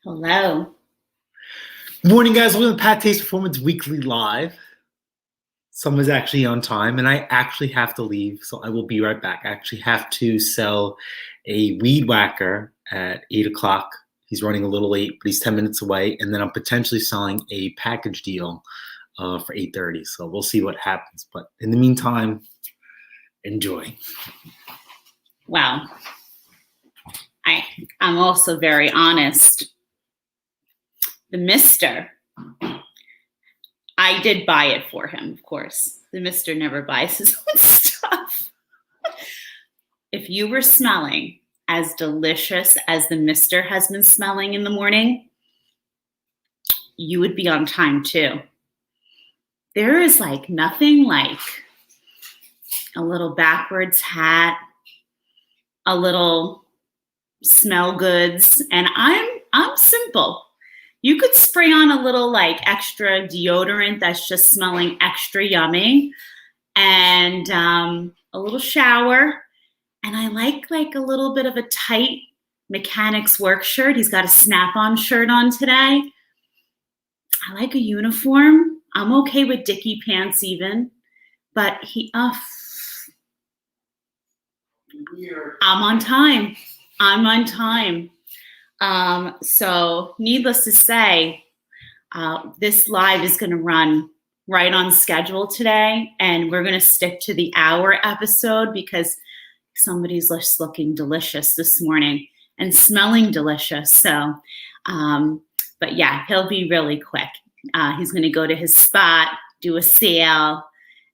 Hello. Morning, guys. Welcome to Pattay's Performance Weekly Live. Someone's actually on time, and I actually have to leave, so I will be right back. I actually have to sell a weed whacker at 8 o'clock. He's running a little late, but he's 10 minutes away, and then I'm potentially selling a package deal for 8:30. So we'll see what happens. But in the meantime, enjoy. Wow. I'm also very honest. The Mister, I did buy it for him, of course. The Mister never buys his own stuff. If you were smelling as delicious as the Mister has been smelling in the morning, you would be on time too. There is like nothing like a little backwards hat, a little smell goods, and I'm simple. You could spray on a little like extra deodorant that's just smelling extra yummy, and a little shower. And I like a little bit of a tight mechanic's work shirt. He's got a snap-on shirt on today. I like a uniform. I'm okay with dicky pants even, but I'm on time. So needless to say, this live is going to run right on schedule today, and we're going to stick to the hour episode because somebody's just looking delicious this morning and smelling delicious. So, but yeah, he'll be really quick. He's going to go to his spot, do a sale,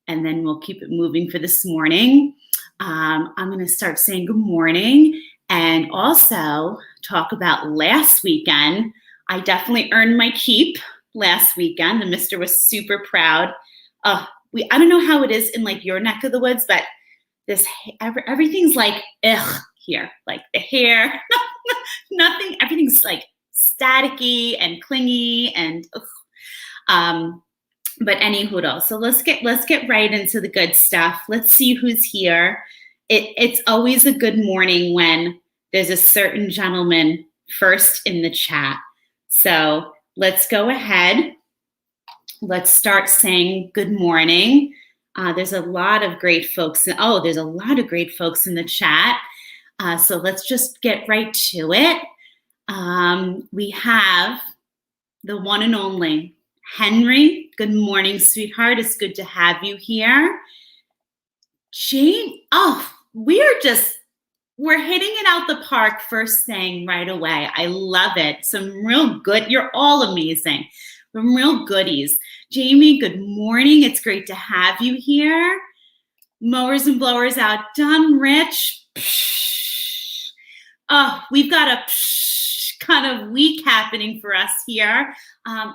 and then we'll keep it moving for this morning. I'm going to start saying good morning and also talk about last weekend. I definitely earned my keep last weekend. The Mister was super proud. I don't know how it is in like your neck of the woods, but everything's like here, like the hair, nothing. Everything's like staticky and clingy and. But anywho, so let's get right into the good stuff. Let's see who's here. It's always a good morning when there's a certain gentleman first in the chat. So let's go ahead. Let's start saying good morning. There's a lot of great folks. There's a lot of great folks in the chat. So let's just get right to it. We have the one and only Henry. Good morning, sweetheart. It's good to have you here. Jane, we're hitting it out the park first thing right away. I love it. Some real good, you're all amazing. Some real goodies. Jamie, good morning. It's great to have you here. Mowers and blowers out done, Rich. Psh. Oh, we've got a kind of week happening for us here.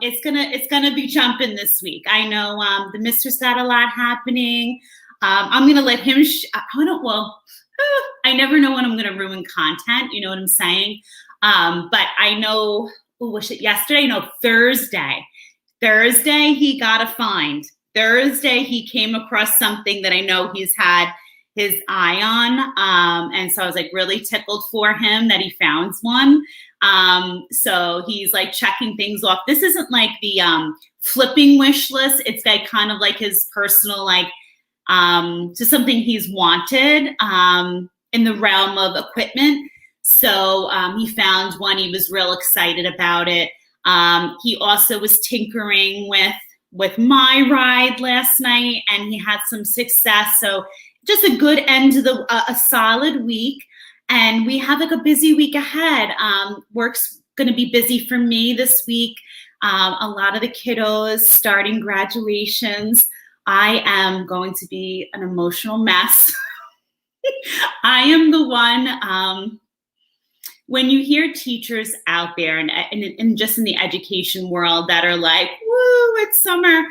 It's gonna be jumping this week. I know the Mister's got a lot happening. I'm gonna let him. I never know when I'm gonna ruin content. You know what I'm saying? But I know. Was it yesterday? No, Thursday. Thursday he got a find. Thursday he came across something that I know he's had his eye on, and so I was like really tickled for him that he found one. So he's like checking things off. This isn't like the flipping wish list. It's like kind of like his personal just something he's wanted in the realm of equipment. So he found one. He was real excited about it. He also was tinkering with my ride last night, and he had some success. So just a good end to a solid week. And we have like a busy week ahead. Work's going to be busy for me this week. A lot of the kiddos starting graduations. I am going to be an emotional mess. I am the one, when you hear teachers out there and just in the education world that are like, woo, it's summer.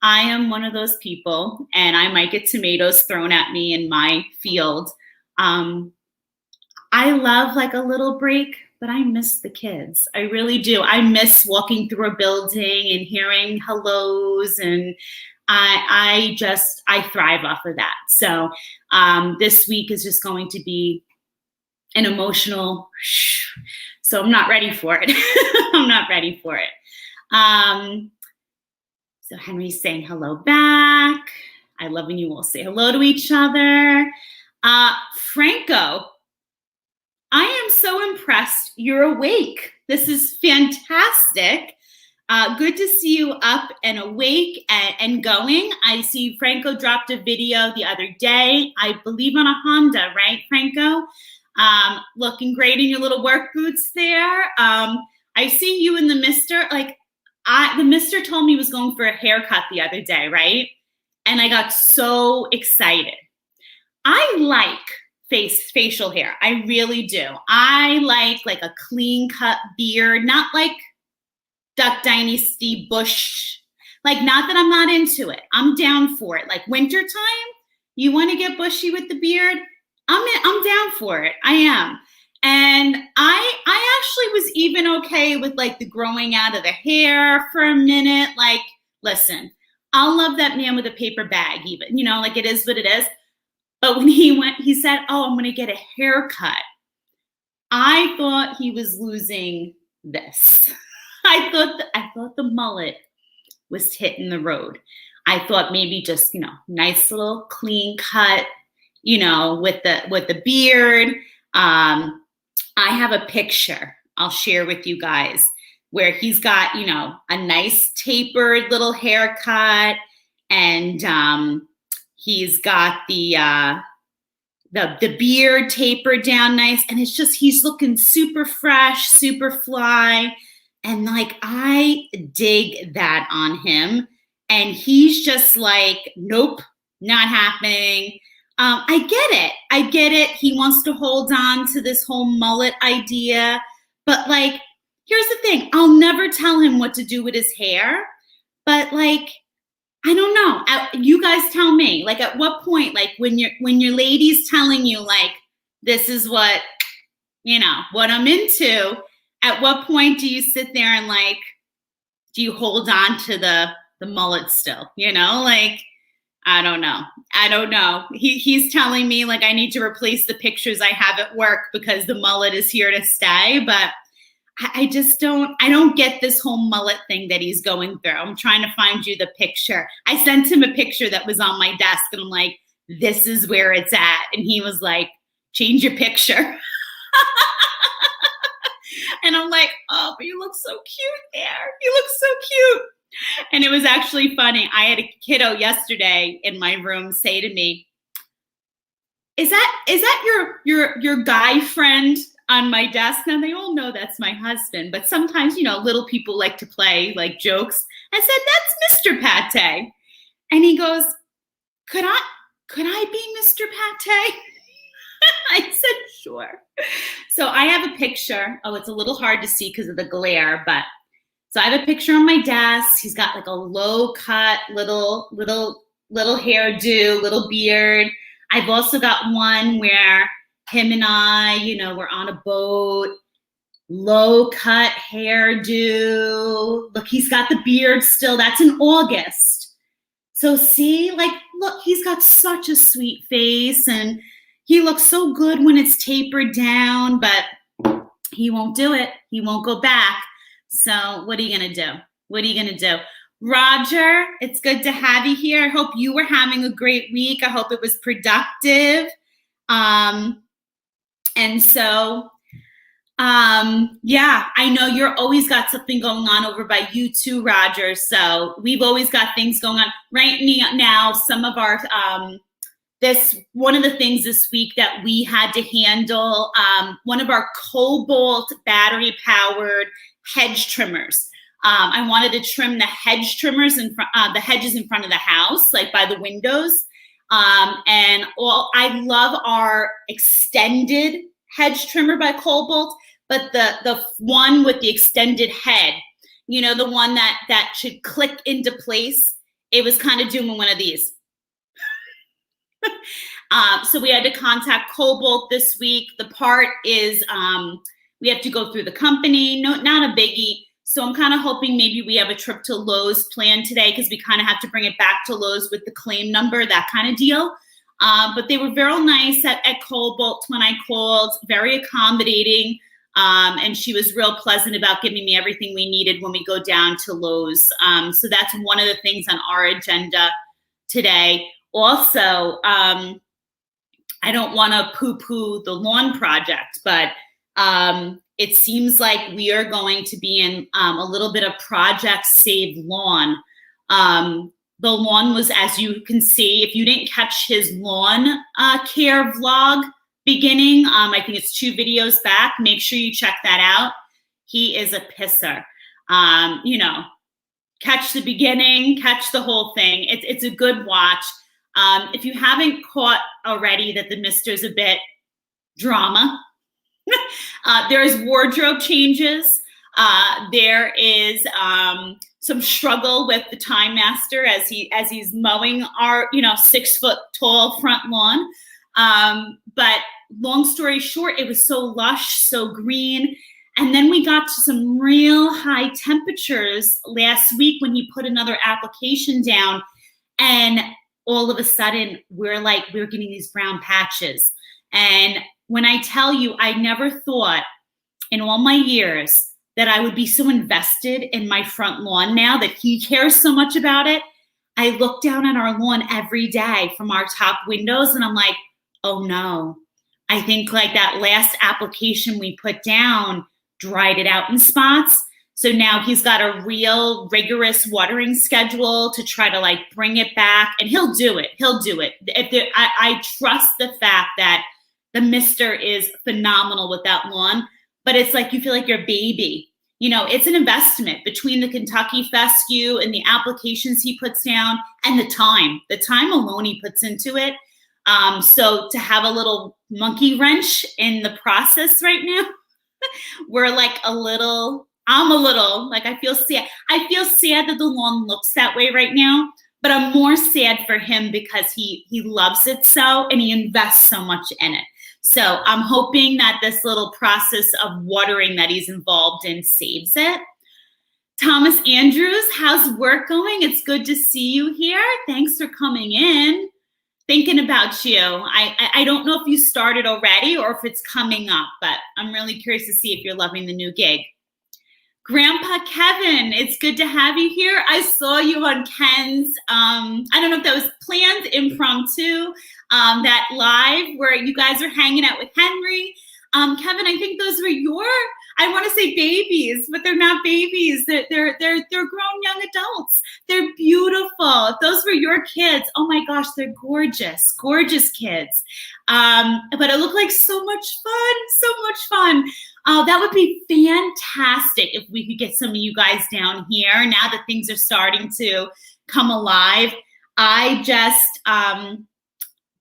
I am one of those people, and I might get tomatoes thrown at me in my field. I love like a little break, but I miss the kids. I really do. I miss walking through a building and hearing hellos, and I thrive off of that. So this week is just going to be an emotional So I'm not ready for it. I'm not ready for it. So Henry's saying hello back. I love when you all say hello to each other. Franco, I am so impressed you're awake. This is fantastic. Good to see you up and awake and going. I see Franco dropped a video the other day, I believe on a Honda, right, Franco? Looking great in your little work boots there. I see you and the mister, like, the mister told me he was going for a haircut the other day, right? And I got so excited. I like facial hair. I really do. I like a clean cut beard, not like Duck Dynasty Bush. Like, not that I'm not into it. I'm down for it. Like wintertime, you want to get bushy with the beard? I'm down for it. I am. And I actually was even okay with like the growing out of the hair for a minute. Like, listen, I'll love that man with a paper bag even, you know, like it is what it is. But when he said, oh, I'm going to get a haircut. I thought he was losing this. I thought the mullet was hitting the road. I thought maybe just, you know, nice little clean cut, you know, with the beard. I have a picture I'll share with you guys where he's got, you know, a nice tapered little haircut, and he's got the beard tapered down nice, and it's just, he's looking super fresh, super fly, and like I dig that on him. And he's just like, nope, not happening. I get it. He wants to hold on to this whole mullet idea. But like, here's the thing. I'll never tell him what to do with his hair. But like, I don't know. You guys tell me. Like, at what point, like when your lady's telling you like, this is what, you know, what I'm into, at what point do you sit there and like, do you hold on to the mullet still? You know, like, I don't know. He's telling me like I need to replace the pictures I have at work because the mullet is here to stay. But I don't get this whole mullet thing that he's going through. I'm trying to find you the picture. I sent him a picture that was on my desk and I'm like, this is where it's at. And he was like, change your picture. And I'm like, oh, but you look so cute there. You look so cute. And it was actually funny. I had a kiddo yesterday in my room say to me, is that your guy friend on my desk? Now they all know that's my husband, but sometimes, you know, little people like to play like jokes. I said, that's Mr. Pattay. And he goes, could I be Mr. Pattay? I said, sure. So I have a picture. Oh, it's a little hard to see because of the glare, but so I have a picture on my desk. He's got like a low cut, little hairdo, little beard. I've also got one where him and I, you know, we're on a boat, low cut hairdo. Look, he's got the beard still. That's in August. So see, like, look, he's got such a sweet face and he looks so good when it's tapered down, but he won't do it. He won't go back. So what are you going to do? What are you going to do? Roger, it's good to have you here. I hope you were having a great week. I hope it was productive. And so, yeah, I know you're always got something going on over by you too, Roger. So we've always got things going on right now. Some of our, one of the things this week that we had to handle, one of our Cobalt battery powered hedge trimmers. I wanted to trim the hedge trimmers in front, the hedges in front of the house, like by the windows. And I love our extended hedge trimmer by Cobalt, but the one with the extended head, you know, the one that should click into place. It was kind of doing one of these. So we had to contact Cobalt this week. The part is, we have to go through the company. No, not a biggie. So I'm kind of hoping maybe we have a trip to Lowe's planned today because we kind of have to bring it back to Lowe's with the claim number, that kind of deal. But they were very nice at Cobalt when I called, very accommodating. And she was real pleasant about giving me everything we needed when we go down to Lowe's. So that's one of the things on our agenda today. Also, I don't want to poo-poo the lawn project, but it seems like we are going to be in a little bit of Project Save Lawn. The lawn was, as you can see, if you didn't catch his lawn care vlog beginning, I think it's 2 videos back, make sure you check that out. He is a pisser. You know, catch the beginning, catch the whole thing. It's a good watch. If you haven't caught already that the Mister's a bit drama, there's wardrobe changes. There is some struggle with the Time Master as he's mowing our 6 foot tall front lawn. But long story short, it was so lush, so green. And then we got to some real high temperatures last week when he put another application down, and all of a sudden we're getting these brown patches. And when I tell you, I never thought in all my years that I would be so invested in my front lawn now that he cares so much about it. I look down at our lawn every day from our top windows and I'm like, oh no, I think like that last application we put down dried it out in spots. So now he's got a real rigorous watering schedule to try to like bring it back, and he'll do it. He'll do it. I trust the fact that the Mister is phenomenal with that lawn, but it's like you feel like your baby. You know, it's an investment between the Kentucky fescue and the applications he puts down and the time alone he puts into it. So to have a little monkey wrench in the process right now, we're like I'm a little, like I feel sad. I feel sad that the lawn looks that way right now, but I'm more sad for him because he loves it so, and he invests so much in it. So I'm hoping that this little process of watering that he's involved in saves it. Thomas Andrews, how's work going? It's good to see you here. Thanks for coming in. Thinking about you. I don't know if you started already or if it's coming up, but I'm really curious to see if you're loving the new gig. Grandpa Kevin, it's good to have you here. I saw you on Ken's, I don't know if that was planned, impromptu, that live where you guys are hanging out with Henry. Kevin, I think those were your, I want to say babies, but they're not babies. They're grown young adults. They're beautiful. If those were your kids, oh my gosh, they're gorgeous, gorgeous kids. But it looked like so much fun. That would be fantastic if we could get some of you guys down here now that things are starting to come alive. I just,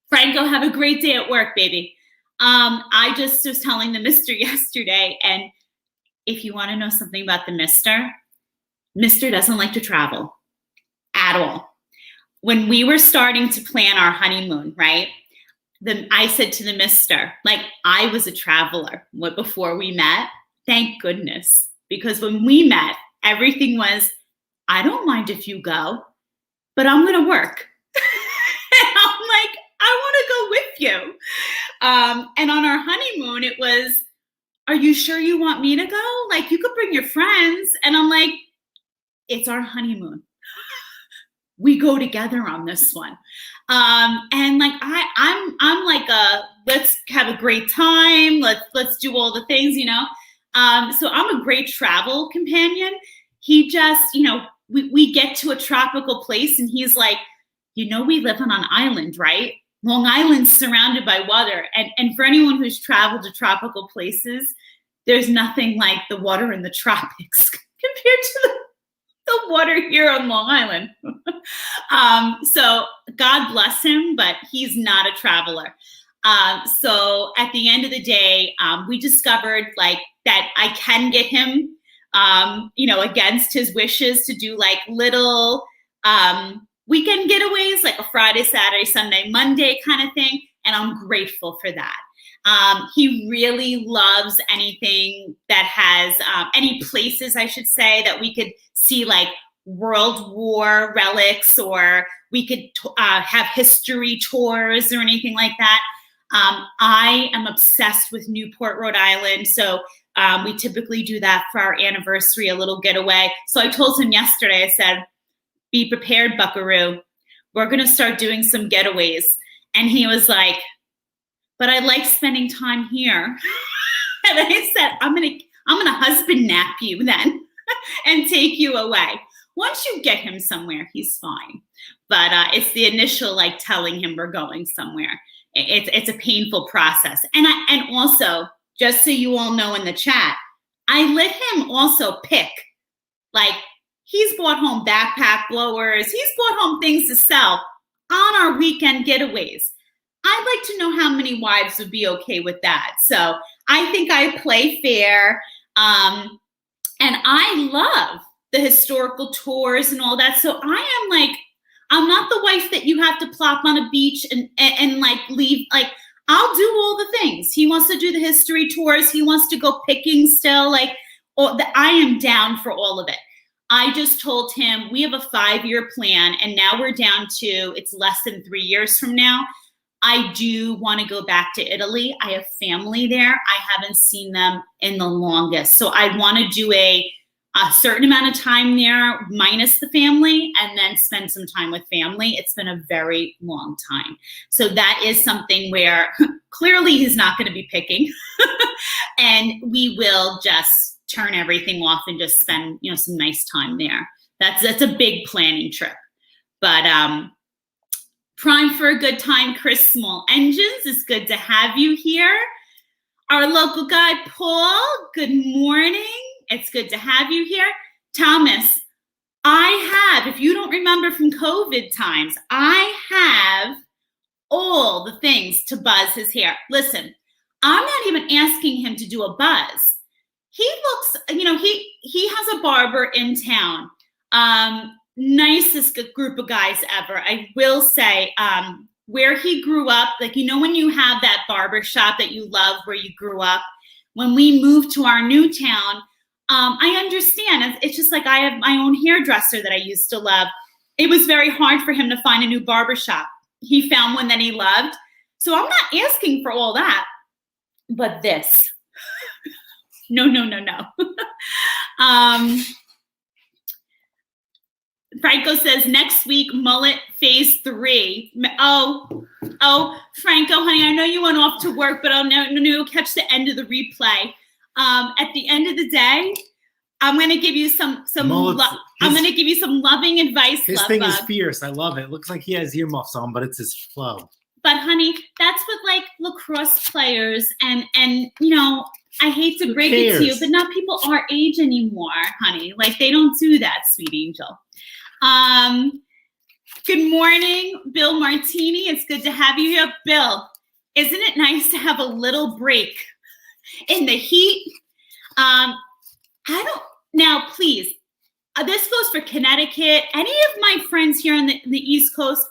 Franco, have a great day at work, baby. I just was telling the Mister yesterday, and if you want to know something about the Mister doesn't like to travel at all. When we were starting to plan our honeymoon, right? I said to the Mister, like I was a traveler before we met. Thank goodness. Because when we met, everything was, I don't mind if you go, but I'm going to work. And I'm like, I want to go with you. And on our honeymoon, it was, are you sure you want me to go? Like, you could bring your friends. And I'm like, it's our honeymoon. We go together on this one. And like, I'm like let's have a great time. Let's do all the things, you know? So I'm a great travel companion. He just, we get to a tropical place and he's like, we live on an island, right? Long Island's surrounded by water. And for anyone who's traveled to tropical places, there's nothing like the water in the tropics compared to the water here on Long Island. So God bless him, but he's not a traveler. So at the end of the day, we discovered like that I can get him, against his wishes to do like little weekend getaways, like a Friday, Saturday, Sunday, Monday kind of thing. And I'm grateful for that. He really loves anything that has any places, I should say, that we could see like World War relics, or we could have history tours or anything like that. I am obsessed with Newport, Rhode Island. So We typically do that for our anniversary, a little getaway. So I told him yesterday, I said, be prepared, buckaroo. We're going to start doing some getaways. And he was like, but I like spending time here. And I said, I'm going to husband nap you then and take you away. Once you get him somewhere, he's fine. But it's the initial, like, telling him we're going somewhere. It's a painful process. And also, just so you all know in the chat, I let him also pick. Like, he's brought home backpack blowers. He's brought home things to sell on our weekend getaways. I'd like to know how many wives would be okay with that. So I think I play fair. And I love the historical tours and all that. So I am like, I'm not the wife that you have to plop on a beach and like leave. Like, I'll do all the things. He wants to do the history tours. He wants to go picking still. Like, I am down for all of it. I just told him we have a 5-year plan, and now we're down to, it's less than 3 years from now. I do want to go back to Italy. I have family there. I haven't seen them in the longest. So I want to do a certain amount of time there minus the family, and then spend some time with family. It's been a very long time. So that is something where clearly he's not going to be picking. And we will just turn everything off and just spend, some nice time there. That's a big planning trip. But prime for a good time, Chris Small Engines. It's good to have you here. Our local guy, Paul, good morning. It's good to have you here. Thomas, I have, if you don't remember from COVID times, I have all the things to buzz his hair. Listen, I'm not even asking him to do a buzz. He looks, he has a barber in town. Nicest group of guys ever. I will say, where he grew up, like, when you have that barber shop that you love where you grew up, when we moved to our new town, I understand. It's just like I have my own hairdresser that I used to love. It was very hard for him to find a new barbershop. He found one that he loved. So I'm not asking for all that. But this. No. Franco says next week, mullet phase 3. Oh, Franco, honey, I know you went off to work, but I'll know you'll catch the end of the replay. At the end of the day, I'm going to give you some I'm going to give you some loving advice. His thing is fierce. I love it. Looks like he has earmuffs on, but it's his flow. But honey, that's what like lacrosse players and I hate to break it to you, but not people our age anymore, honey. Like, they don't do that, sweet angel. Good morning, Bill Martini. It's good to have you here. Bill, isn't it nice to have a little break in the heat? Now, please, this goes for Connecticut. Any of my friends here on the East Coast,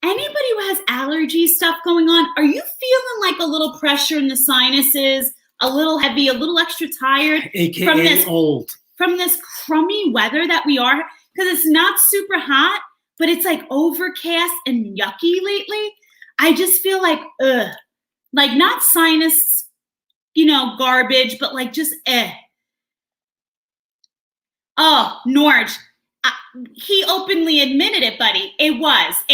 anybody who has allergy stuff going on, are you feeling like a little pressure in the sinuses, a little heavy, a little extra tired? AKA old. From this crummy weather that we are, because it's not super hot, but it's like overcast and yucky lately. I just feel like, like not sinus, garbage, but like just, Oh, Norge, he openly admitted it, buddy. It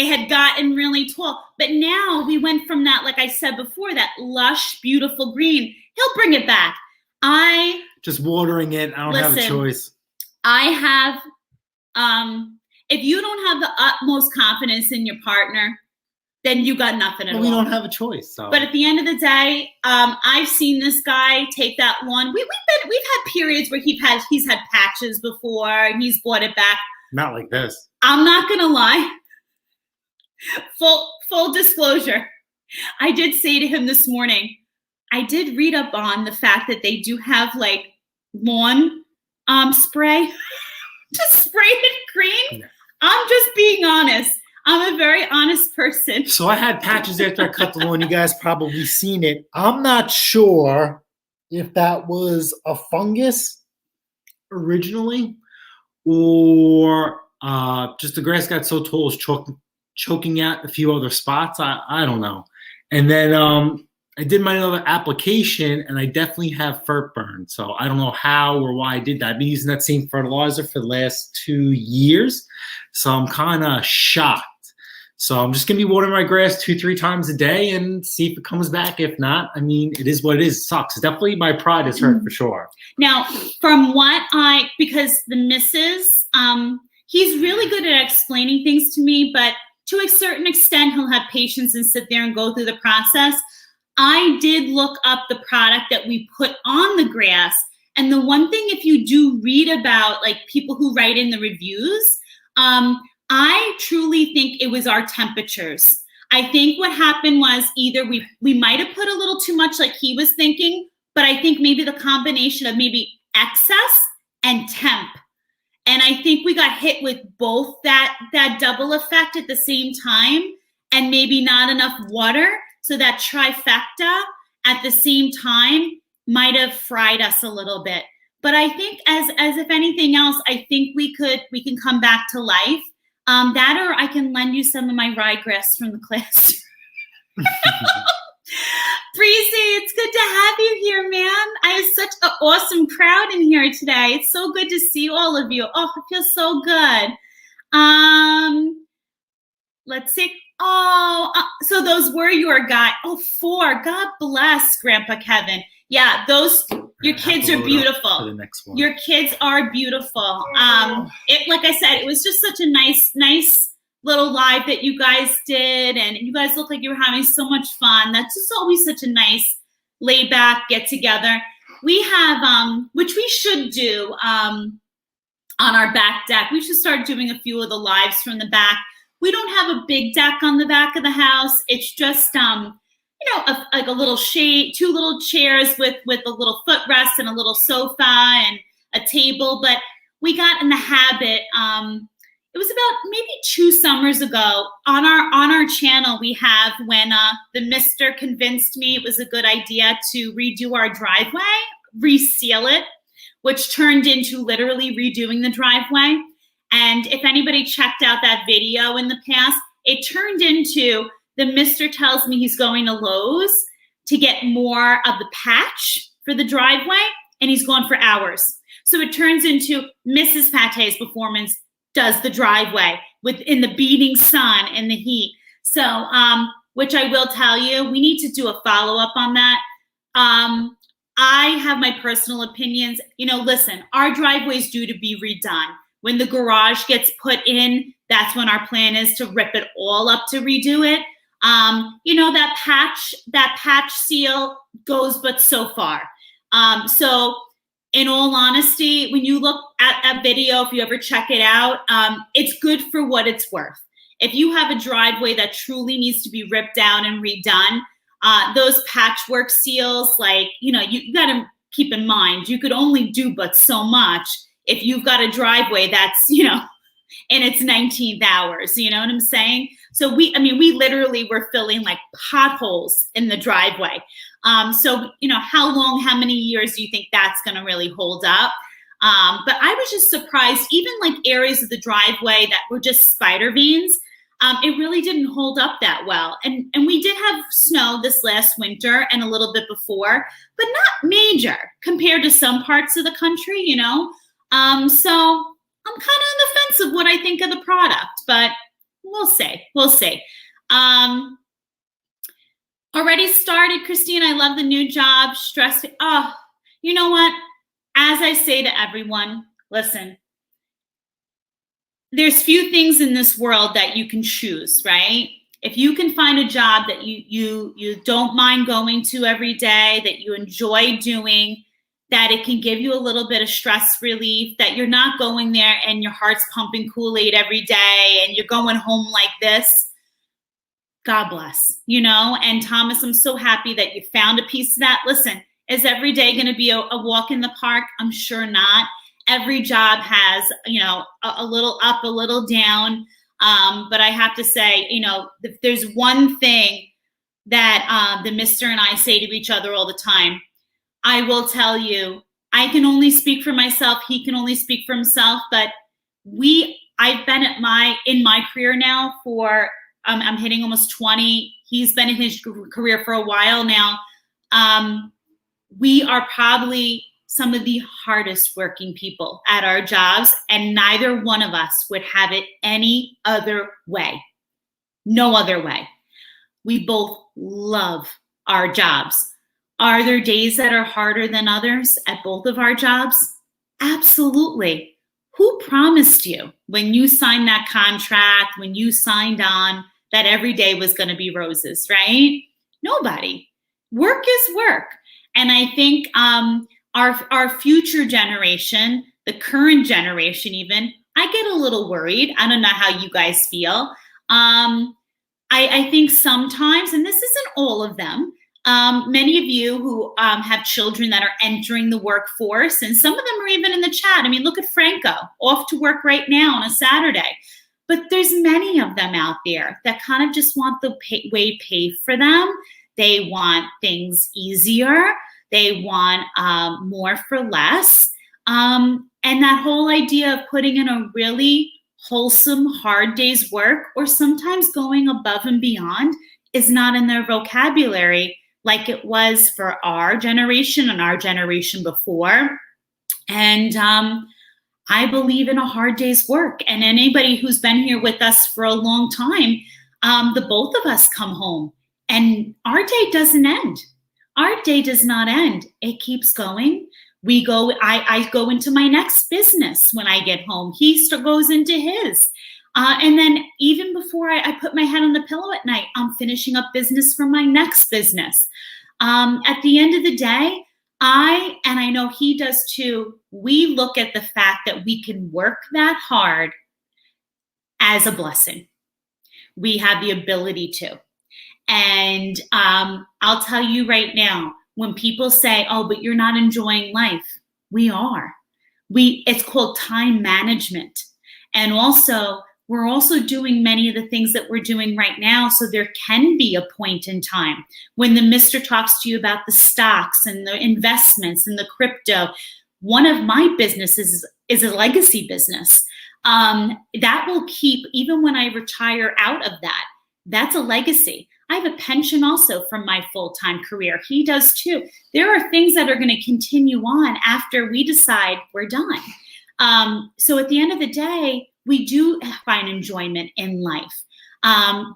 had gotten really tall. But now we went from that, like I said before, that lush, beautiful green. He'll bring it back. Just watering it. I don't have a choice. I have, if you don't have the utmost confidence in your partner, then you got nothing at all. We don't have a choice. So. But at the end of the day, I've seen this guy take that lawn. We've had periods where he's had patches before and he's brought it back. Not like this. I'm not gonna lie. Full disclosure. I did say to him this morning, I did read up on the fact that they do have like lawn spray to spray it green. Yeah. I'm just being honest. I'm a very honest person. So I had patches after I cut the lawn. You guys probably seen it. I'm not sure if that was a fungus originally or just the grass got so tall it was choking out a few other spots. I don't know. And then I did my other application and I definitely have fert burn. So I don't know how or why I did that. I've been using that same fertilizer for the last 2 years. So I'm kind of shocked. So I'm just going to be watering my grass 2-3 times a day and see if it comes back. If not, I mean, it is what it is. It sucks. Definitely my pride is hurt for sure. Now, from what because the missus, he's really good at explaining things to me, but to a certain extent, he'll have patience and sit there and go through the process. I did look up the product that we put on the grass. And the one thing, if you do read about like people who write in the reviews, I truly think it was our temperatures. I think what happened was either we might have put a little too much like he was thinking, but I think maybe the combination of maybe excess and temp. And I think we got hit with both that double effect at the same time and maybe not enough water. So that trifecta at the same time might have fried us a little bit. But I think as if anything else, I think we can come back to life. That or I can lend you some of my ryegrass from the class. Breezy, it's good to have you here, man. I have such an awesome crowd in here today. It's so good to see all of you. Oh, it feels so good. Let's see. Oh, so those were your guys. Oh, 4. God bless, Grandpa Kevin. Yeah, your kids are beautiful. The next one. Your kids are beautiful. Like I said, it was just such a nice little live that you guys did, and you guys look like you were having so much fun. That's just always such a nice laid back get together. We have, which we should do on our back deck. We should start doing a few of the lives from the back. We don't have a big deck on the back of the house. It's just, like a little shade, 2 little chairs with a little footrest and a little sofa and a table. But we got in the habit. It was about maybe 2 summers ago on our channel. We have when the mister convinced me it was a good idea to redo our driveway, reseal it, which turned into literally redoing the driveway. And if anybody checked out that video in the past, it turned into the mister tells me he's going to Lowe's to get more of the patch for the driveway, and he's gone for hours. So it turns into Mrs. Pattay's performance does the driveway in the beating sun and the heat. So, which I will tell you, we need to do a follow-up on that. I have my personal opinions. Listen, our driveway's due to be redone. When the garage gets put in, that's when our plan is to rip it all up to redo it. That patch seal goes but so far. So in all honesty, when you look at that video, if you ever check it out, it's good for what it's worth. If you have a driveway that truly needs to be ripped down and redone, those patchwork seals, you got to keep in mind, you could only do but so much if you've got a driveway that's, in its 19th hours, you know what I'm saying? So we literally were filling like potholes in the driveway. So, how many years do you think that's going to really hold up? But I was just surprised, even like areas of the driveway that were just spider veins, it really didn't hold up that well. And we did have snow this last winter and a little bit before, but not major compared to some parts of the country, So I'm kind of on the fence of what I think of the product, but we'll see. Already started, Christine. I love the new job. Stress. Oh, you know what? As I say to everyone, listen, there's few things in this world that you can choose, right? If you can find a job that you don't mind going to every day, that you enjoy doing, that it can give you a little bit of stress relief, that you're not going there and your heart's pumping Kool-Aid every day and you're going home like this, God bless, And Thomas, I'm so happy that you found a piece of that. Listen, is every day going to be a walk in the park? I'm sure not. Every job has, a little up, a little down. But I have to say, if there's one thing that the mister and I say to each other all the time, I will tell you, I can only speak for myself. He can only speak for himself. But I've been in my career now for, I'm hitting almost 20. He's been in his career for a while now. We are probably some of the hardest working people at our jobs, and neither one of us would have it any other way. No other way. We both love our jobs. Are there days that are harder than others at both of our jobs? Absolutely. Who promised you when you signed that contract, when you signed on, that every day was going to be roses, right? Nobody. Work is work. And I think our future generation, the current generation even, I get a little worried. I don't know how you guys feel. I think sometimes, and this isn't all of them, many of you who have children that are entering the workforce, and some of them are even in the chat. I mean, look at Franco, off to work right now on a Saturday. But there's many of them out there that kind of just want the way paid for them. They want things easier. They want more for less. And that whole idea of putting in a really wholesome, hard day's work, or sometimes going above and beyond, is not in their vocabulary like it was for our generation and our generation before. And I believe in a hard day's work. And anybody who's been here with us for a long time, the both of us come home and our day doesn't end. Our day does not end. It keeps going. I go into my next business when I get home. He goes into his. And then even before I put my head on the pillow at night, I'm finishing up business for my next business. At the end of the day, and I know he does too, we look at the fact that we can work that hard as a blessing. We have the ability to. And I'll tell you right now, when people say, oh, but you're not enjoying life, we are. It's called time management. And also, we're also doing many of the things that we're doing right now. So there can be a point in time when the mister talks to you about the stocks and the investments and the crypto. One of my businesses is a legacy business. That will keep, even when I retire out of that, that's a legacy. I have a pension also from my full-time career. He does too. There are things that are going to continue on after we decide we're done. So at the end of the day, we do find enjoyment in life.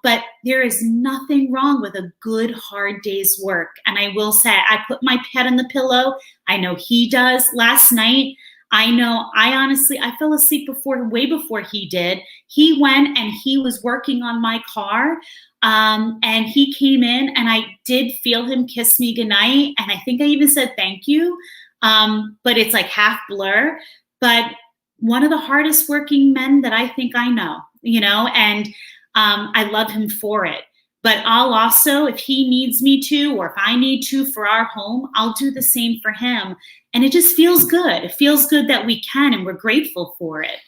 But there is nothing wrong with a good, hard day's work. And I will say, I put my head on the pillow. I know he does. Last night, I fell asleep way before he did. He went and he was working on my car. And he came in and I did feel him kiss me goodnight. And I think I even said thank you. But it's like half blur. But one of the hardest working men that I think I know, and I love him for it. But I'll also, if he needs me to, or if I need to for our home, I'll do the same for him. And it just feels good. It feels good that we can, and we're grateful for it.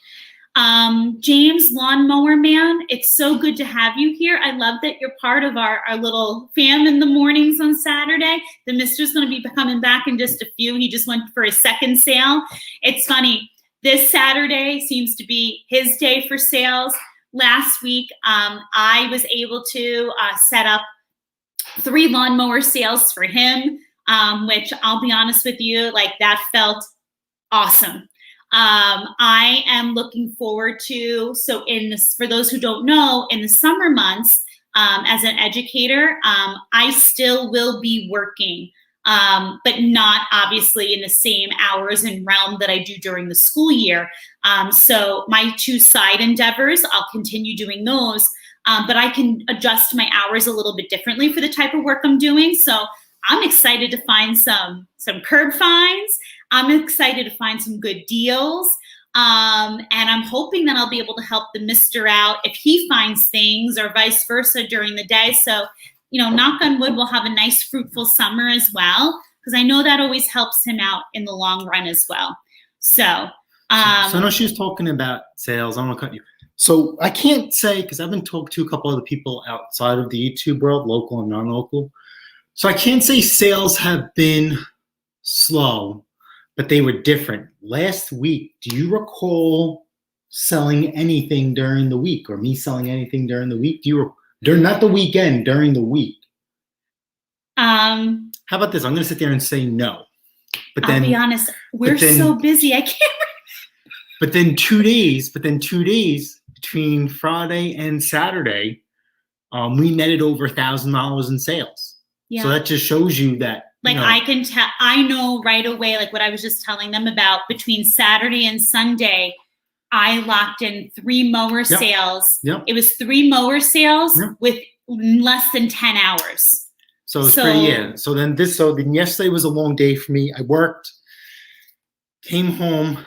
James, Lawnmower Man, it's so good to have you here. I love that you're part of our little fam in the mornings on Saturday. The mister's going to be coming back in just a few. He just went for his second sale. It's funny. This Saturday seems to be his day for sales. Last week, I was able to set up 3 lawnmower sales for him, which I'll be honest with you, that felt awesome. I am looking forward to, for those who don't know, in the summer months, as an educator, I still will be working, but not obviously in the same hours and realm that I do during the school year. So my 2 side endeavors, I'll continue doing those, but I can adjust my hours a little bit differently for the type of work I'm doing. So I'm excited to find some curb finds. I'm excited to find some good deals. And I'm hoping that I'll be able to help the mister out if he finds things, or vice versa during the day. So, knock on wood, we'll have a nice fruitful summer as well, because I know that always helps him out in the long run as well. So I know she was talking about sales. I want to cut you. So I can't say, because I've been talking to a couple other people outside of the YouTube world, local and non-local. So I can't say sales have been slow, but they were different. Last week, do you recall selling anything during the week, or me selling anything during the week? Not the weekend, during the week? How about this? I'm going to sit there and say no. But I'll be honest, we're so busy. I can't. But then 2 days between Friday and Saturday, we netted over $1,000 in sales. Yeah. So that just shows you that. Like, I can tell, I know right away, like what I was just telling them about, between Saturday and Sunday, I locked in 3 mower sales. It was 3 mower sales with less than 10 hours. So it's pretty, yeah. So then yesterday was a long day for me. I worked, came home,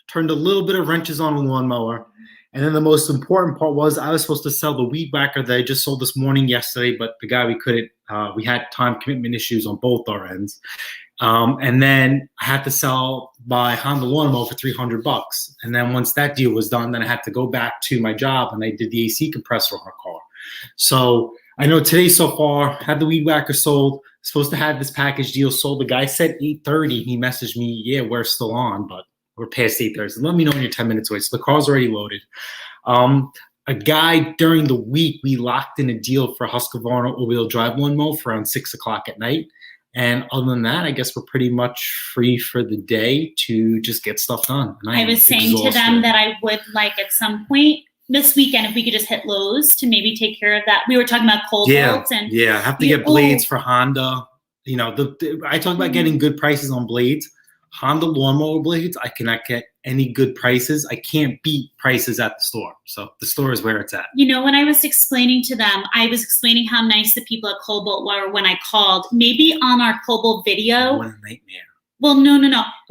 turned a little bit of wrenches on a lawnmower. And then the most important part was I was supposed to sell the weed whacker that I just sold this morning yesterday, but the guy we couldn't, we had time commitment issues on both our ends. And then I had to sell my Honda lawnmower for $300. And then once that deal was done, then I had to go back to my job and I did the AC compressor on our car. So I know today so far, had the weed whacker sold, supposed to have this package deal sold. The guy said 8:30. He messaged me, yeah, we're still on, but we're past 8:30. So let me know when you're 10 minutes away. So the car's already loaded. A guy during the week, we locked in a deal for Husqvarna all-wheel drive lawnmower for around 6 o'clock at night. And other than that, I guess we're pretty much free for the day to just get stuff done. And I was saying to them that I would like at some point this weekend, if we could just hit Lowe's to maybe take care of that. We were talking about cold bolts and I have to get blades for Honda. You know, I talk about getting good prices on blades. Honda lawnmower blades, I cannot get any good prices. I can't beat prices at the store. So the store is where it's at. You know, when I was explaining to them, I was explaining how nice the people at Cobalt were when I called. Maybe on our Cobalt video. What a nightmare. Well, no.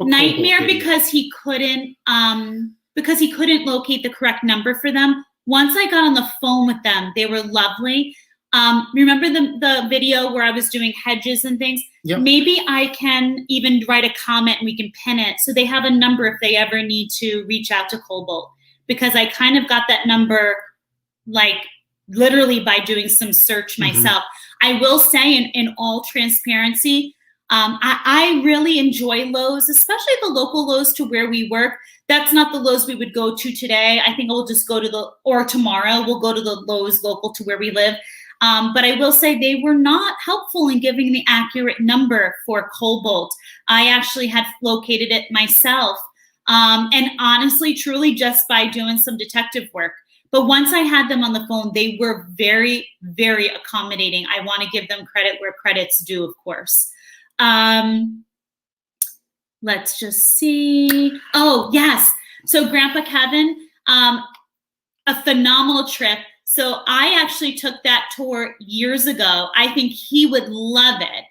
Nightmare because he couldn't locate the correct number for them. Once I got on the phone with them, they were lovely. Remember the video where I was doing hedges and things? Yep. Maybe I can even write a comment and we can pin it so they have a number if they ever need to reach out to Cobalt, because I kind of got that number like literally by doing some search myself. I will say in all transparency, I really enjoy Lowe's, especially the local Lowe's to where we work. That's not the Lowe's we would go to today. I think we'll just go to or tomorrow we'll go to the Lowe's local to where we live. But I will say they were not helpful in giving the accurate number for Cobalt. I actually had located it myself. And honestly, truly just by doing some detective work. But once I had them on the phone, they were very, very accommodating. I want to give them credit where credit's due, of course. Let's just see. Oh, yes. So Grandpa Kevin, a phenomenal trip. So I actually took that tour years ago. I think he would love it.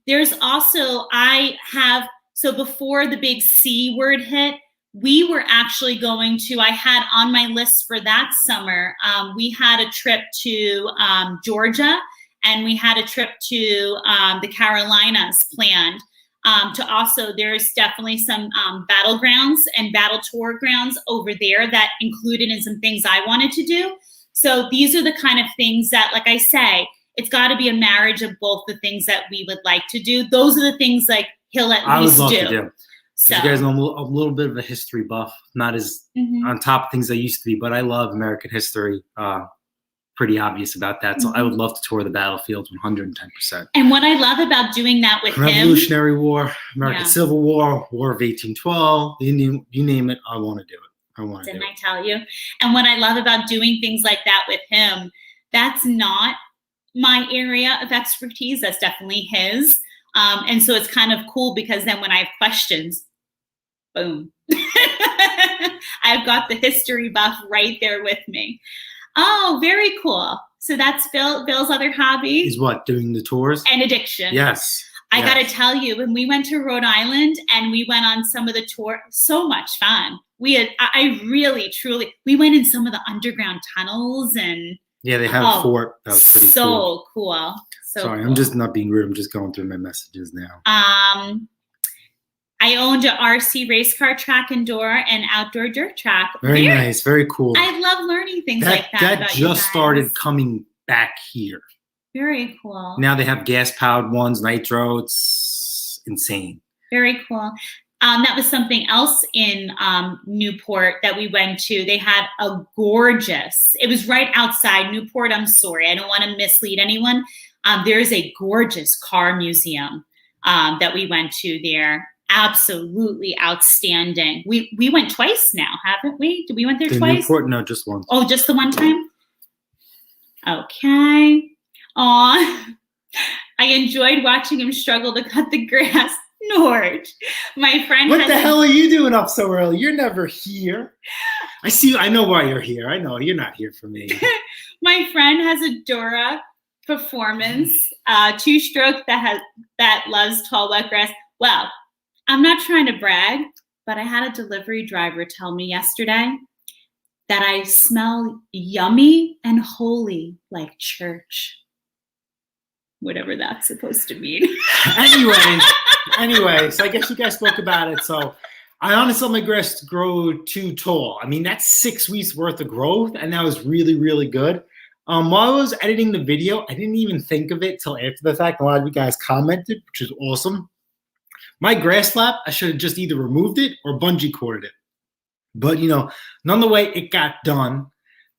There's also, so before the big C word hit, we were actually going to, I had on my list for that summer, we had a trip to Georgia, and we had a trip to the Carolinas planned. To also, there's definitely some battlegrounds and battle tour grounds over there that included in some things I wanted to do. So these are the kind of things that, like I say, it's got to be a marriage of both the things that we would like to do. Those are the things like he'll at least do. I would love to do. So you guys know I'm a little bit of a history buff, not as on top of things I used to be, but I love American history. Pretty obvious about that. So I would love to tour the battlefields 110%. And what I love about doing that with Revolutionary War, American Civil War, War of 1812, you name it, I want to do it. Didn't I tell you? And what I love about doing things like that with him, that's not my area of expertise. That's definitely his. And so it's kind of cool because then when I have questions, boom. I've got the history buff right there with me. Oh, very cool. So that's Bill's other hobby. Is what? Doing the tours? And addiction. Yes. I got to tell you, when we went to Rhode Island and we went on some of the tour, so much fun. I really, truly, we went in some of the underground tunnels and. Yeah, they have a fort. That was pretty cool. So cool. Sorry, I'm just not being rude. I'm just going through my messages now. I owned an RC race car track, indoor and outdoor dirt track. Very nice. Very cool. I love learning things like that. That just started coming back here. Very cool. Now they have gas-powered ones, nitro. It's insane. Very cool. That was something else in Newport that we went to. They had a gorgeous, it was right outside Newport. I'm sorry, I don't want to mislead anyone. There's a gorgeous car museum that we went to there. Absolutely outstanding. We went twice now, haven't we? Did we went there twice? Newport? No, just once. Oh, just the one time? Okay. Aw. I enjoyed watching him struggle to cut the grass. Nord, my friend. What the hell are you doing up so early? You're never here. I see you. I know why you're here. I know you're not here for me. My friend has a Dura Performance 2-stroke that loves tall wet grass. Well, I'm not trying to brag, but I had a delivery driver tell me yesterday that I smell yummy and holy like church. Whatever that's supposed to mean. Anyway, so I guess you guys spoke about it. So I honestly let my grass grow too tall. I mean, that's 6 weeks worth of growth, and that was really, really good. While I was editing the video, I didn't even think of it till after the fact. A lot of you guys commented, which is awesome. My grass lap, I should have just either removed it or bungee corded it. But, none the way it got done.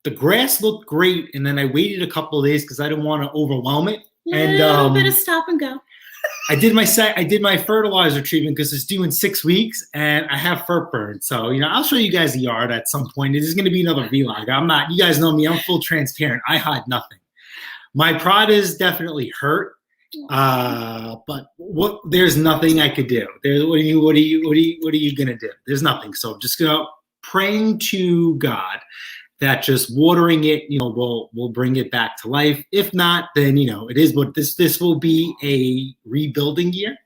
The grass looked great, and then I waited a couple of days because I didn't want to overwhelm it. A little bit of stop and go. I did my fertilizer treatment because it's due in 6 weeks, and I have fur burn. So, I'll show you guys the yard at some point. It is going to be another vlog. You guys know me. I'm full transparent. I hide nothing. My prod is definitely hurt, but there's nothing I could do. What are you going to do? There's nothing. So I'm just going to praying to God that just watering it, will bring it back to life. If not, then, it is what this will be a rebuilding year.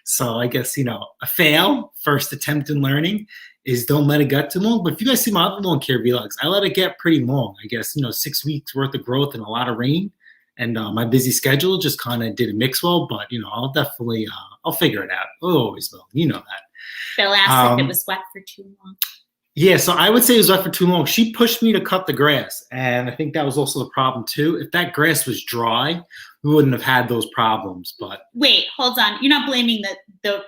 So I guess, a fail, first attempt in learning is don't let it get too long. But if you guys see my other lawn care vlogs, I let it get pretty long. I guess, 6 weeks worth of growth and a lot of rain. And my busy schedule just kind of didn't mix well. But, I'll definitely, I'll figure it out. I always will. You know that. Phil asked if it was wet for too long. Yeah, so I would say it was wet for too long. She pushed me to cut the grass, and I think that was also the problem too. If that grass was dry, we wouldn't have had those problems. But wait, hold on. You're not blaming the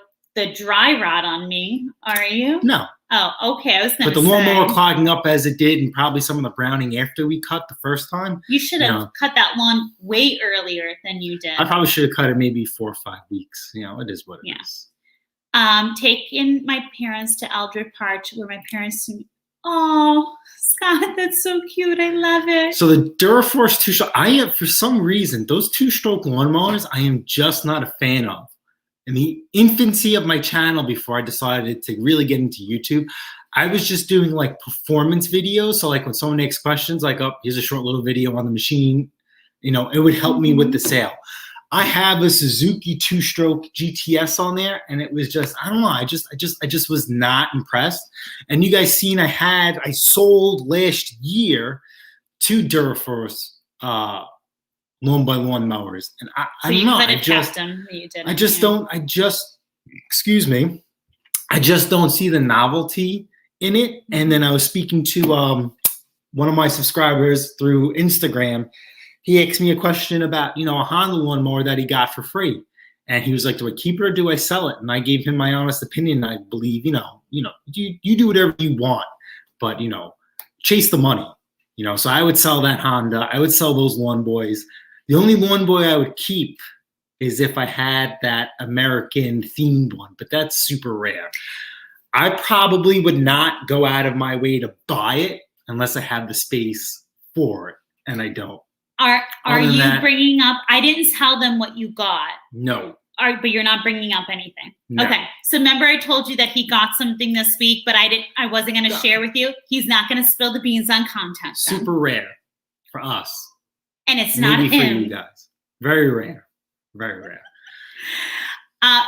dry rot on me, are you? No. Oh, okay. I was going to say. But the lawnmower clogging up as it did, and probably some of the browning after we cut the first time. You should have cut that lawn way earlier than you did. I probably should have cut it maybe 4 or 5 weeks. It is what it is. Taking my parents to Eldred Park, where my parents see me. Oh, Scott, that's so cute. I love it. So the Duraforce 2-stroke, for some reason, those 2-stroke lawnmowers, I am just not a fan of. In the infancy of my channel, before I decided to really get into YouTube, I was just doing like performance videos. So like when someone asks questions, like, oh, here's a short little video on the machine, it would help me with the sale. I have a Suzuki 2-stroke GTS on there, and it was just, I don't know, I just was not impressed. And you guys seen I sold last year 2 Duraforce lawn by lawn mowers, and I don't know, I just don't see the novelty in it. And then I was speaking to one of my subscribers through Instagram. He asked me a question about, a Honda lawnmower that he got for free. And he was like, do I keep it or do I sell it? And I gave him my honest opinion. I believe, you do whatever you want, but, chase the money. So I would sell that Honda. I would sell those lawn boys. The only lawn boy I would keep is if I had that American themed one, but that's super rare. I probably would not go out of my way to buy it unless I have the space for it, and I don't. Are you bringing up? I didn't tell them what you got. No. But you're not bringing up anything. No. Okay. So remember, I told you that he got something this week, but I wasn't going to share with you. He's not going to spill the beans on content. Super rare for us, and it's not him. For you guys. Very rare. Very rare.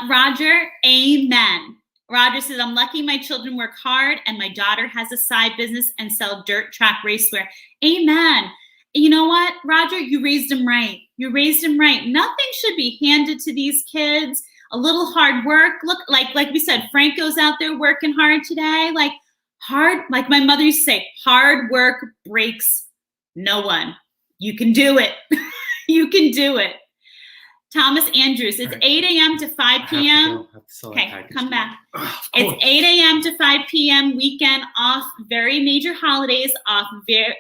Roger, amen. Roger says, I'm lucky my children work hard and my daughter has a side business and sell dirt track racewear. Amen. You know what, Roger? You raised him right. You raised him right. Nothing should be handed to these kids. A little hard work. Look, like we said, Franco's out there working hard today. Like my mother used to say, hard work breaks no one. You can do it. You can do it. Thomas Andrews. It's 8 a.m. to 5 p.m. Okay, come back. It's 8 a.m. to 5 p.m. Weekend off, very major holidays off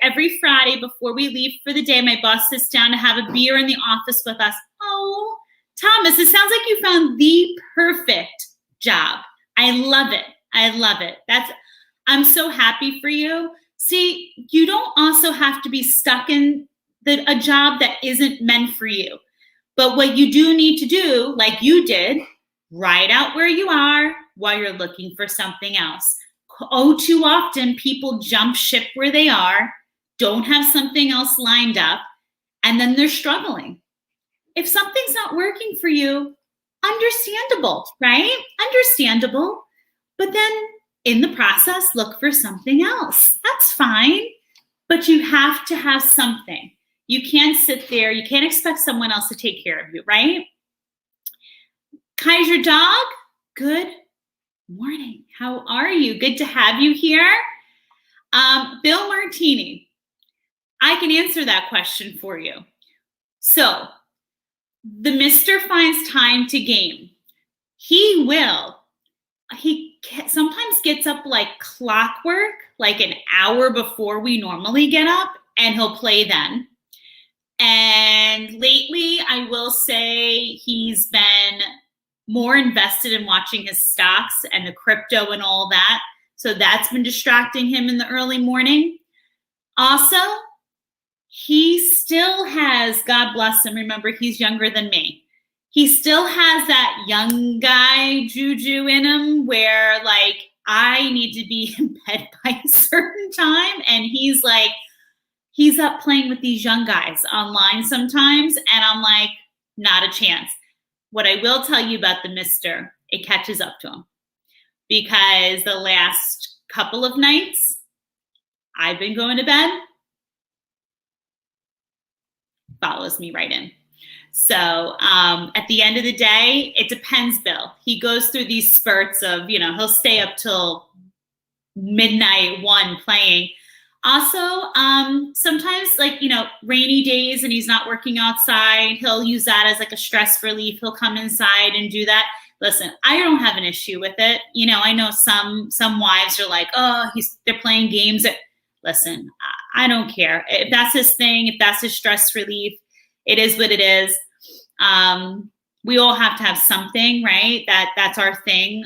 every Friday before we leave for the day. My boss sits down to have a beer in the office with us. Oh, Thomas, it sounds like you found the perfect job. I love it. I love it. I'm so happy for you. See, you don't also have to be stuck in a job that isn't meant for you. But what you do need to do, like you did, write out where you are while you're looking for something else. Oh, too often people jump ship where they are, don't have something else lined up, and then they're struggling. If something's not working for you, understandable, right? Understandable. But then in the process, look for something else. That's fine. But you have to have something. You can't sit there. You can't expect someone else to take care of you, right? Kaiser Dog, good morning. How are you? Good to have you here. Bill Martini, I can answer that question for you. So, the Mr. finds time to game. He sometimes gets up like clockwork, like an hour before we normally get up, and he'll play then. And lately, I will say he's been more invested in watching his stocks and the crypto and all that. So that's been distracting him in the early morning. Also, he still has, God bless him, remember he's younger than me. He still has that young guy juju in him where like, I need to be in bed by a certain time. And he's like, he's up playing with these young guys online sometimes. And I'm like, not a chance. What I will tell you about the Mister, it catches up to him. Because the last couple of nights, I've been going to bed, follows me right in. So at the end of the day, it depends, Bill. He goes through these spurts of, he'll stay up till midnight, 1 playing. Also, sometimes rainy days and he's not working outside, he'll use that as like a stress relief. He'll come inside and do that. Listen, I don't have an issue with it. I know some wives are like, oh, they're playing games. Listen, I don't care. If that's his thing, if that's his stress relief, it is what it is. We all have to have something, right? That's our thing.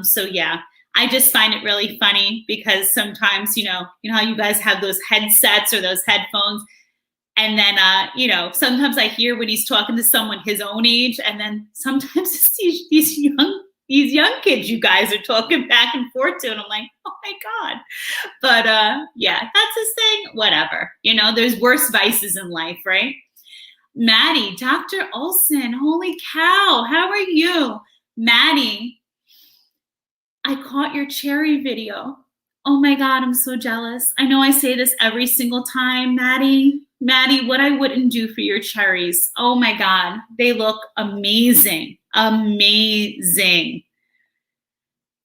So yeah. I just find it really funny because sometimes, you know how you guys have those headsets or those headphones. And then, sometimes I hear when he's talking to someone his own age. And then sometimes it's these young kids you guys are talking back and forth to. And I'm like, oh my God. But yeah, that's his thing. Whatever. There's worse vices in life, right? Maddie, Dr. Olson, holy cow. How are you? Maddie. I caught your cherry video. Oh my God, I'm so jealous. I know I say this every single time, Maddie, what I wouldn't do for your cherries. Oh my God, they look amazing, amazing.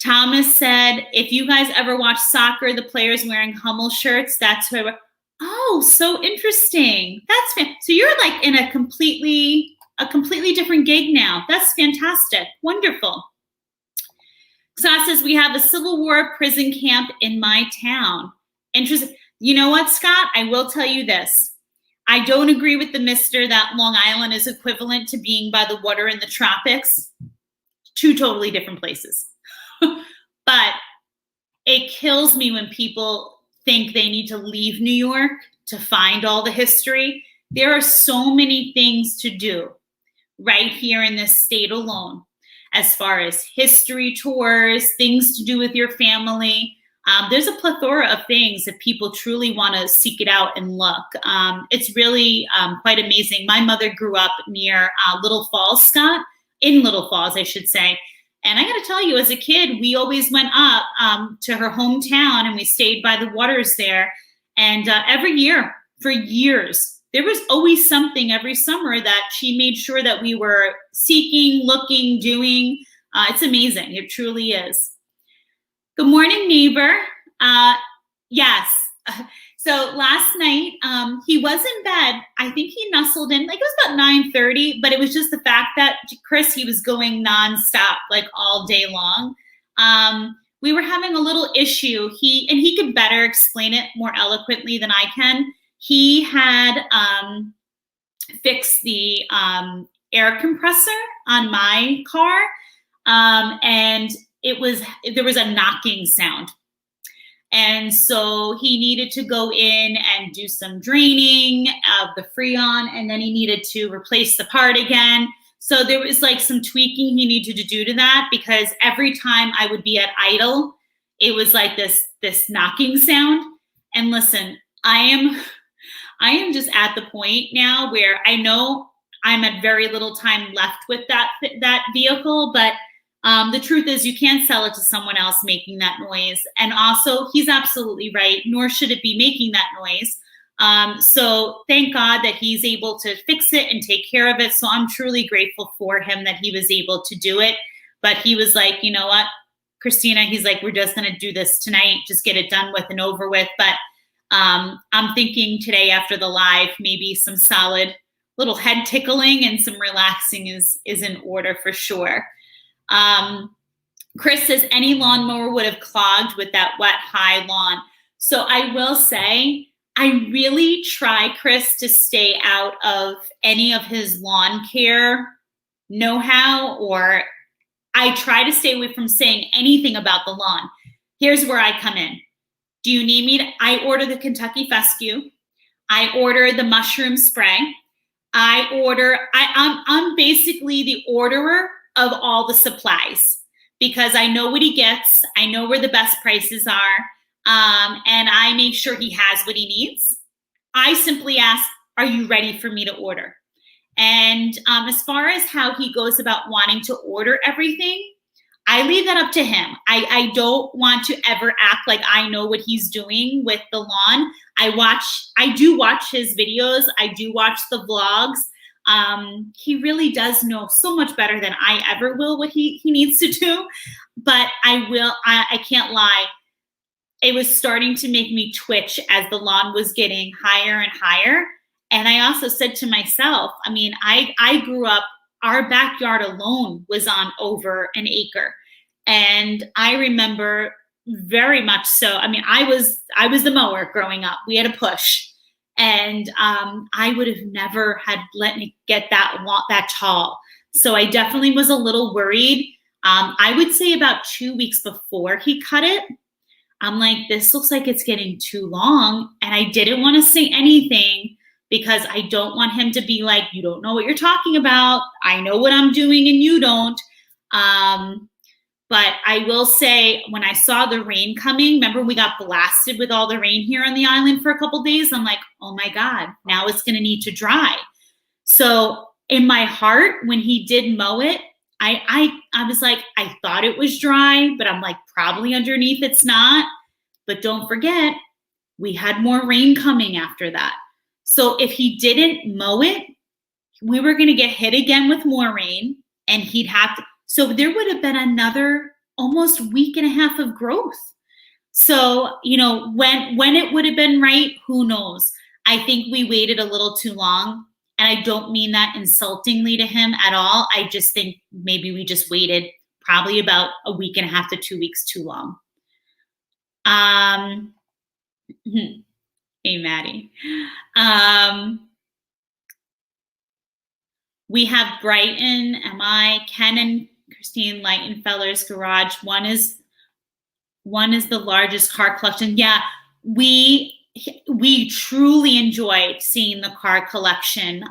Thomas said, if you guys ever watch soccer, the players wearing Hummel shirts, that's who I wear. Oh, so interesting. So you're like in a completely different gig now. That's fantastic. Wonderful. Scott says, we have a Civil War prison camp in my town. Interesting. You know what, Scott? I will tell you this. I don't agree with the Mister that Long Island is equivalent to being by the water in the tropics. 2 totally different places. But it kills me when people think they need to leave New York to find all the history. There are so many things to do right here in this state alone. As far as history tours, things to do with your family. There's a plethora of things if people truly want to seek it out and look. It's really quite amazing. My mother grew up near Little Falls, Scott, in Little Falls, I should say. And I got to tell you, as a kid, we always went up to her hometown and we stayed by the waters there. And every year, for years, there was always something every summer that she made sure that we were seeking, looking, doing. It's amazing. It truly is. Good morning, neighbor. Yes. So last night, he was in bed. I think he nestled in, like it was about 9:30, but it was just the fact that Chris, he was going nonstop, like all day long. We were having a little issue. He could better explain it more eloquently than I can. He had fixed the air compressor on my car, and there was a knocking sound. And so he needed to go in and do some draining of the Freon, and then he needed to replace the part again. So there was like some tweaking he needed to do to that, because every time I would be at idle, it was like this knocking sound. And listen, I am just at the point now where I know I'm at very little time left with that vehicle, but the truth is you can't sell it to someone else making that noise. And also, he's absolutely right, nor should it be making that noise. So thank God that he's able to fix it and take care of it. So I'm truly grateful for him that he was able to do it. But he was like, you know what, Christina, he's like, we're just going to do this tonight, just get it done with and over with. But I'm thinking today after the live, maybe some solid little head tickling and some relaxing is in order for sure. Chris says any lawnmower would have clogged with that wet high lawn. So I will say, I really try, Chris, to stay out of any of his lawn care know-how, or I try to stay away from saying anything about the lawn. Here's where I come in. Do you need me I order the Kentucky Fescue. I order the mushroom spray. I'm basically the orderer of all the supplies, because I know what he gets. I know where the best prices are. And I make sure he has what he needs. I simply ask, are you ready for me to order? And as far as how he goes about wanting to order everything, I leave that up to him. I don't want to ever act like I know what he's doing with the lawn. I do watch his videos. I do watch the vlogs. He really does know so much better than I ever will what he needs to do. But I can't lie. It was starting to make me twitch as the lawn was getting higher and higher. And I also said to myself, I mean, I grew up, our backyard alone was on over an acre. And I remember very much so. I mean, I was the mower growing up. We had a push. And I would have never had let me get that tall. So I definitely was a little worried. I would say about 2 weeks before he cut it, I'm like, this looks like it's getting too long. And I didn't want to say anything, because I don't want him to be like, you don't know what you're talking about. I know what I'm doing and you don't. But I will say, when I saw the rain coming, remember we got blasted with all the rain here on the island for a couple of days. I'm like, oh my God, now it's going to need to dry. So in my heart, when he did mow it, I was like, I thought it was dry, but I'm like, probably underneath it's not. But don't forget, we had more rain coming after that. So if he didn't mow it, we were going to get hit again with more rain, and he'd have to. So there would have been another almost week and a half of growth. So, you know, when it would have been right, who knows? I think we waited a little too long. And I don't mean that insultingly to him at all. I just think maybe we just waited probably about a week and a half to 2 weeks too long. Hey, Maddie. We have Brighton, Ken and Christine Lightenfeller's garage. One is the largest car collection. Yeah, we truly enjoyed seeing the car collection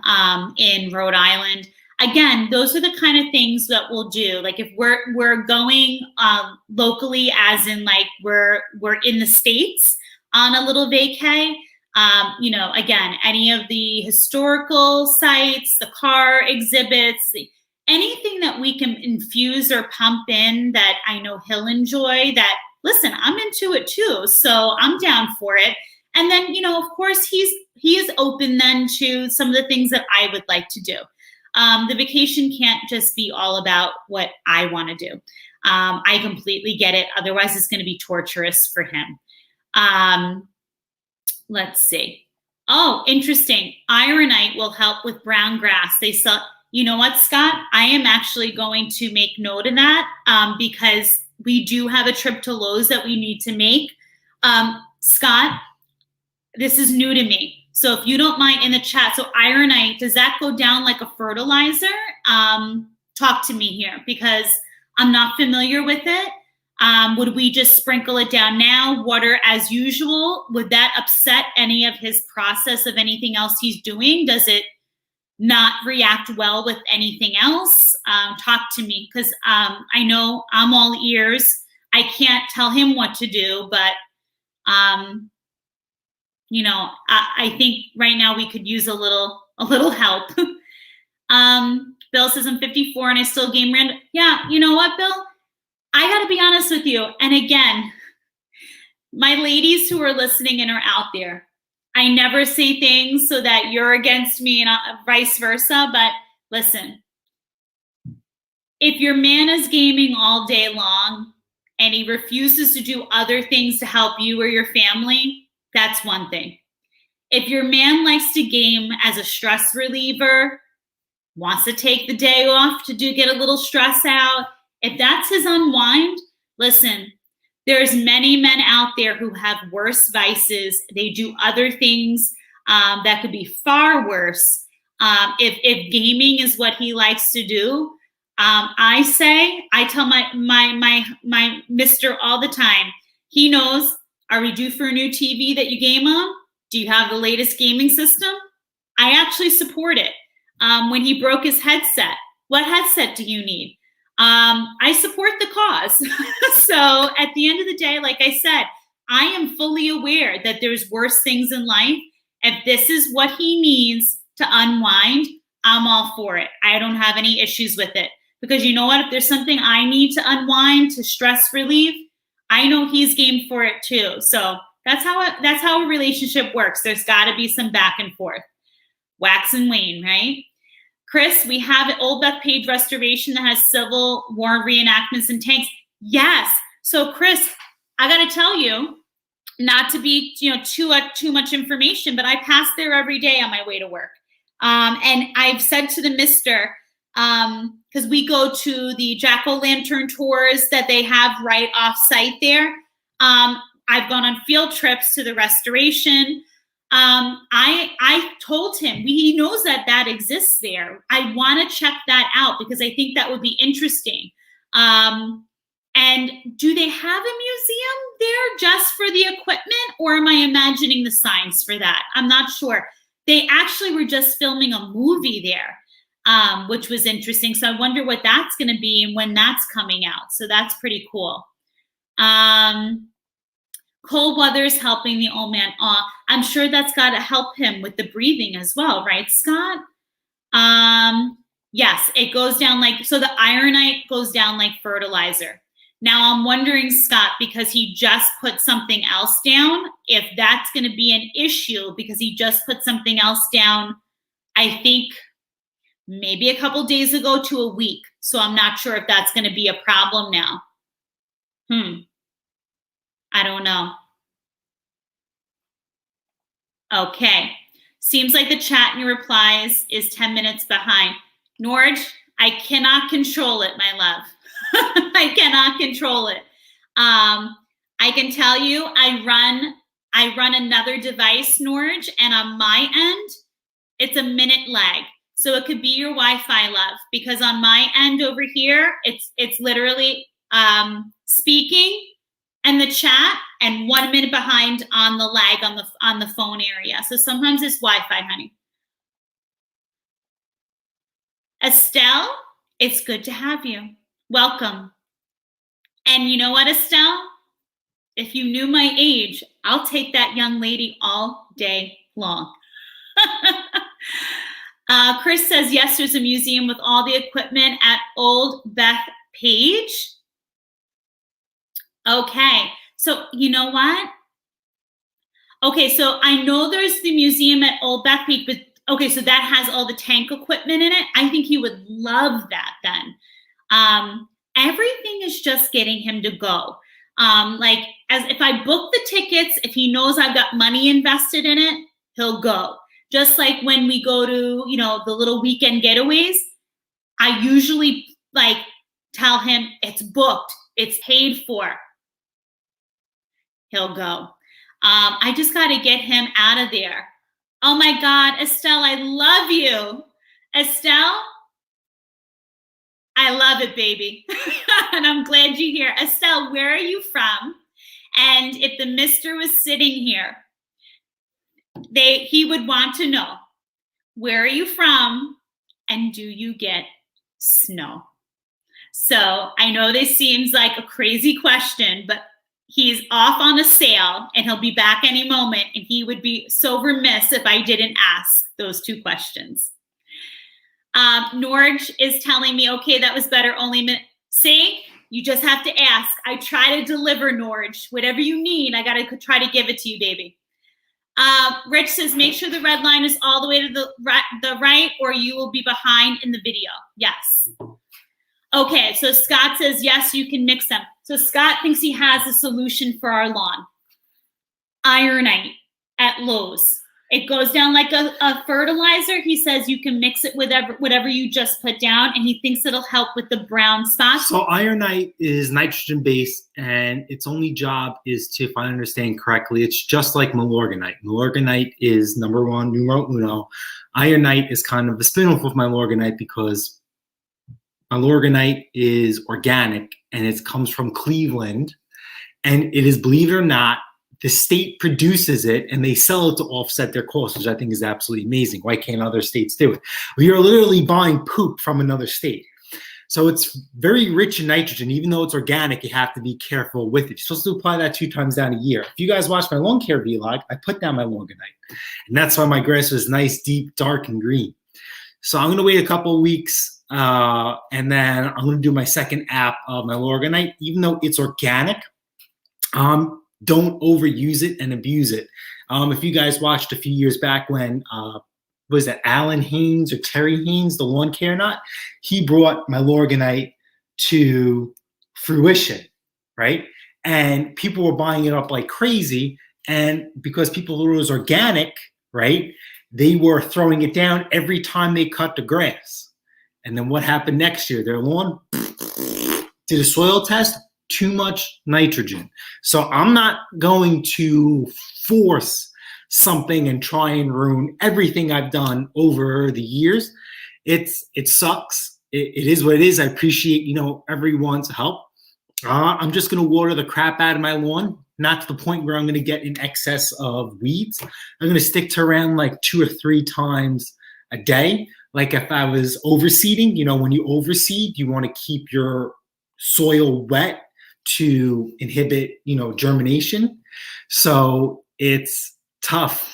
in Rhode Island. Again, those are the kind of things that we'll do. Like if we're going locally, as in like we're in the States on a little vacay, you know, again, any of the historical sites, the car exhibits, anything that we can infuse or pump in that I know he'll enjoy, that, listen, I'm into it too. So I'm down for it. And then, you know, of course, he is open then to some of the things that I would like to do. The vacation can't just be all about what I want to do. I completely get it. Otherwise, it's going to be torturous for him. let's see. Oh, interesting. Ironite will help with brown grass. They sell, you know what, Scott? I am actually going to make note of that because we do have a trip to Lowe's that we need to make. Scott, this is new to me. So if you don't mind in the chat, so ironite, does that go down like a fertilizer? Talk to me here because I'm not familiar with it. Would we just sprinkle it down now, water as usual? Would that upset any of his process of anything else he's doing? Does it not react well with anything else? Talk to me because I know I'm all ears. I can't tell him what to do, but you know, I think right now we could use a little help. Bill says I'm 54 and I still game random. Yeah, you know what, Bill? I got to be honest with you. And again, my ladies who are listening and are out there, I never say things so that you're against me and vice versa. But listen, if your man is gaming all day long and he refuses to do other things to help you or your family, that's one thing. If your man likes to game as a stress reliever, wants to take the day off to get a little stress out, if that's his unwind, listen, there's many men out there who have worse vices. They do other things that could be far worse. If gaming is what he likes to do, I tell my mister all the time, he knows, are we due for a new TV that you game on? Do you have the latest gaming system? I actually support it. When he broke his headset, what headset do you need? I support the cause. So at the end of the day, like I said, I am fully aware that there's worse things in life. If this is what he needs to unwind, I'm all for it. I don't have any issues with it. Because you know what? If there's something I need to unwind, to stress relieve, I know he's game for it too. So that's how a relationship works. There's got to be some back and forth. Wax and wane, right? Chris, we have an Old Bethpage restoration that has Civil War reenactments and tanks. Yes. So Chris, I got to tell you, not to be too much information, but I pass there every day on my way to work. And I've said to the mister, because we go to the jack-o'-lantern tours that they have right off site there. I've gone on field trips to the restoration. I told him, he knows that exists there. I want to check that out because I think that would be interesting. And do they have a museum there just for the equipment, or am I imagining the signs for that? I'm not sure. They actually were just filming a movie there, which was interesting. So I wonder what that's going to be and when that's coming out. So that's pretty cool. Cold weather is helping the old man. I'm sure that's got to help him with the breathing as well, right, Scott? Yes, it goes down so the ironite goes down like fertilizer. Now I'm wondering, Scott, because he just put something else down, if that's going to be an issue because he just put something else down, I think maybe a couple days ago to a week. So I'm not sure if that's going to be a problem now. I don't know. Okay. Seems like the chat and your replies is 10 minutes behind. Norge, I cannot control it, my love. I cannot control it. I can tell you I run another device, Norge, and on my end, it's a minute lag. So it could be your Wi-Fi, love, because on my end over here, it's literally speaking and the chat and 1 minute behind on the lag on the phone area. So sometimes it's Wi-Fi, honey. Estelle, it's good to have you. Welcome. And you know what, Estelle? If you knew my age, I'll take that young lady all day long. Chris says, yes, there's a museum with all the equipment at Old Bethpage. Okay, so you know what? Okay, so I know there's the museum at Old Bethpage, but okay, so that has all the tank equipment in it. I think he would love that then. Everything is just getting him to go. Like, as if I book the tickets, if he knows I've got money invested in it, he'll go. Just like when we go to, you know, the little weekend getaways, I usually like tell him it's booked, it's paid for. He'll go. I just got to get him out of there. Oh my God, Estelle, I love you. Estelle, I love it, baby. And I'm glad you're here. Estelle, where are you from? And if the mister was sitting here, he would want to know, where are you from? And do you get snow? So I know this seems like a crazy question, but he's off on a sail and he'll be back any moment. And he would be so remiss if I didn't ask those two questions. Norge is telling me, okay, that was better. See, you just have to ask. I try to deliver, Norge. Whatever you need, I got to try to give it to you, baby. Rich says, make sure the red line is all the way to the right, or you will be behind in the video. Yes. Okay, so Scott says, yes, you can mix them. So Scott thinks he has a solution for our lawn. Ironite at Lowe's. It goes down like a fertilizer. He says you can mix it with whatever you just put down, and he thinks it'll help with the brown spots. So ironite is nitrogen-based, and its only job is to, if I understand correctly, it's just like Milorganite. Milorganite is numero uno. Ironite is kind of the spin-off of Milorganite because Milorganite is organic, and it comes from Cleveland, and it is, believe it or not, the state produces it and they sell it to offset their costs, which I think is absolutely amazing. Why can't other states do it? We are literally buying poop from another state. So it's very rich in nitrogen. Even though it's organic, you have to be careful with it. You're supposed to apply that 2 times down a year. If you guys watch my lawn care vlog, I put down my Milorganite. And that's why my grass was nice, deep, dark, and green. So I'm going to wait a couple of weeks and then I'm going to do my second app of my Milorganite. Even though it's organic, don't overuse it and abuse it. If you guys watched a few years back when, was that Alan Haynes or Terry Haynes, the lawn care nut, he brought Milorganite to fruition, right? And people were buying it up like crazy. And because people thought it was organic, right, they were throwing it down every time they cut the grass. And then what happened next year? Their lawn did a soil test, too much nitrogen. So I'm not going to force something and try and ruin everything I've done over the years. It sucks. It is what it is. I appreciate, you know, everyone's help. I'm just going to water the crap out of my lawn, not to the point where I'm going to get in excess of weeds. I'm going to stick to around like 2 or 3 times a day. Like if I was overseeding, you know, when you overseed, you want to keep your soil wet to inhibit, you know, germination. So it's tough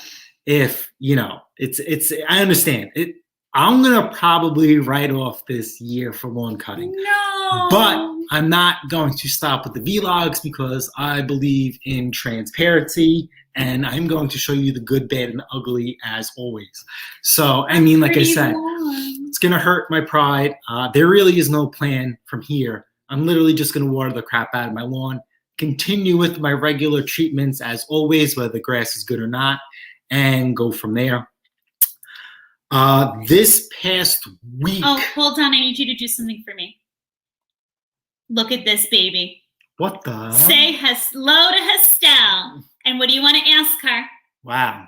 if, you know, I understand it. I'm going to probably write off this year for lawn cutting. No. But I'm not going to stop with the vlogs because I believe in transparency and I'm going to show you the good, bad, and ugly as always. So, I mean, like I said, it's going to hurt my pride. There really is no plan from here. I'm literally just going to water the crap out of my lawn, continue with my regular treatments as always, whether the grass is good or not, and go from there. This past week. Oh, hold on. I need you to do something for me. Look at this, baby. What the? Say hello to Estelle. And what do you want to ask her? Wow.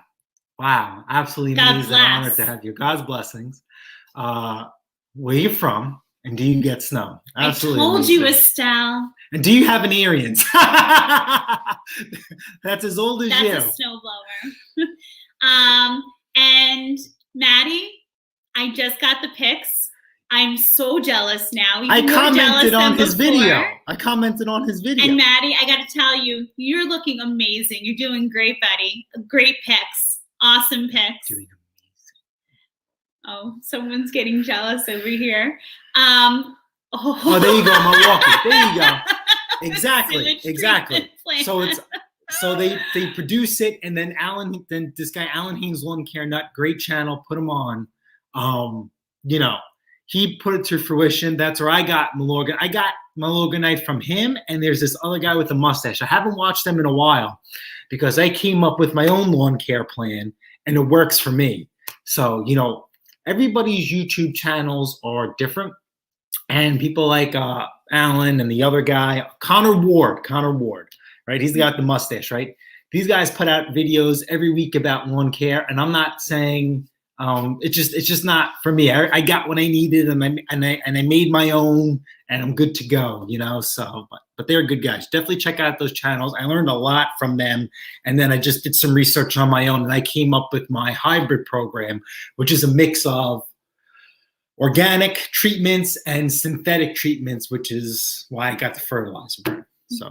Wow. Absolutely amazing. Honor to have you. God's blessings. Where are you from? And do you get snow? Absolutely. I told you, Estelle. And do you have an Arians? That's as old as you. That's a snowblower. And Maddie, I just got the pics. I'm so jealous now. I commented on his video. I commented on his video. And Maddie, I got to tell you, you're looking amazing. You're doing great, buddy. Great pics. Awesome pics. Doing amazing. Oh, someone's getting jealous over here. Oh, there you go, Milwaukee. There you go. Exactly. So they produce it, and then this guy Alan Haynes Lawn Care Nut, great channel, put him on. You know, he put it to fruition. That's where I got Milorgan. I got my Loganite from him, and there's this other guy with a mustache. I haven't watched them in a while because I came up with my own lawn care plan, and it works for me. So, you know, everybody's YouTube channels are different, and people like Alan and the other guy, Connor Ward, right? He's got the mustache, right? These guys put out videos every week about lawn care, and I'm not saying it's just not for me. I got what I needed, and I made my own, and I'm good to go, you know. So, but they're good guys. Definitely check out those channels. I learned a lot from them, and then I just did some research on my own, and I came up with my hybrid program, which is a mix of organic treatments and synthetic treatments, which is why I got the fertilizer. So.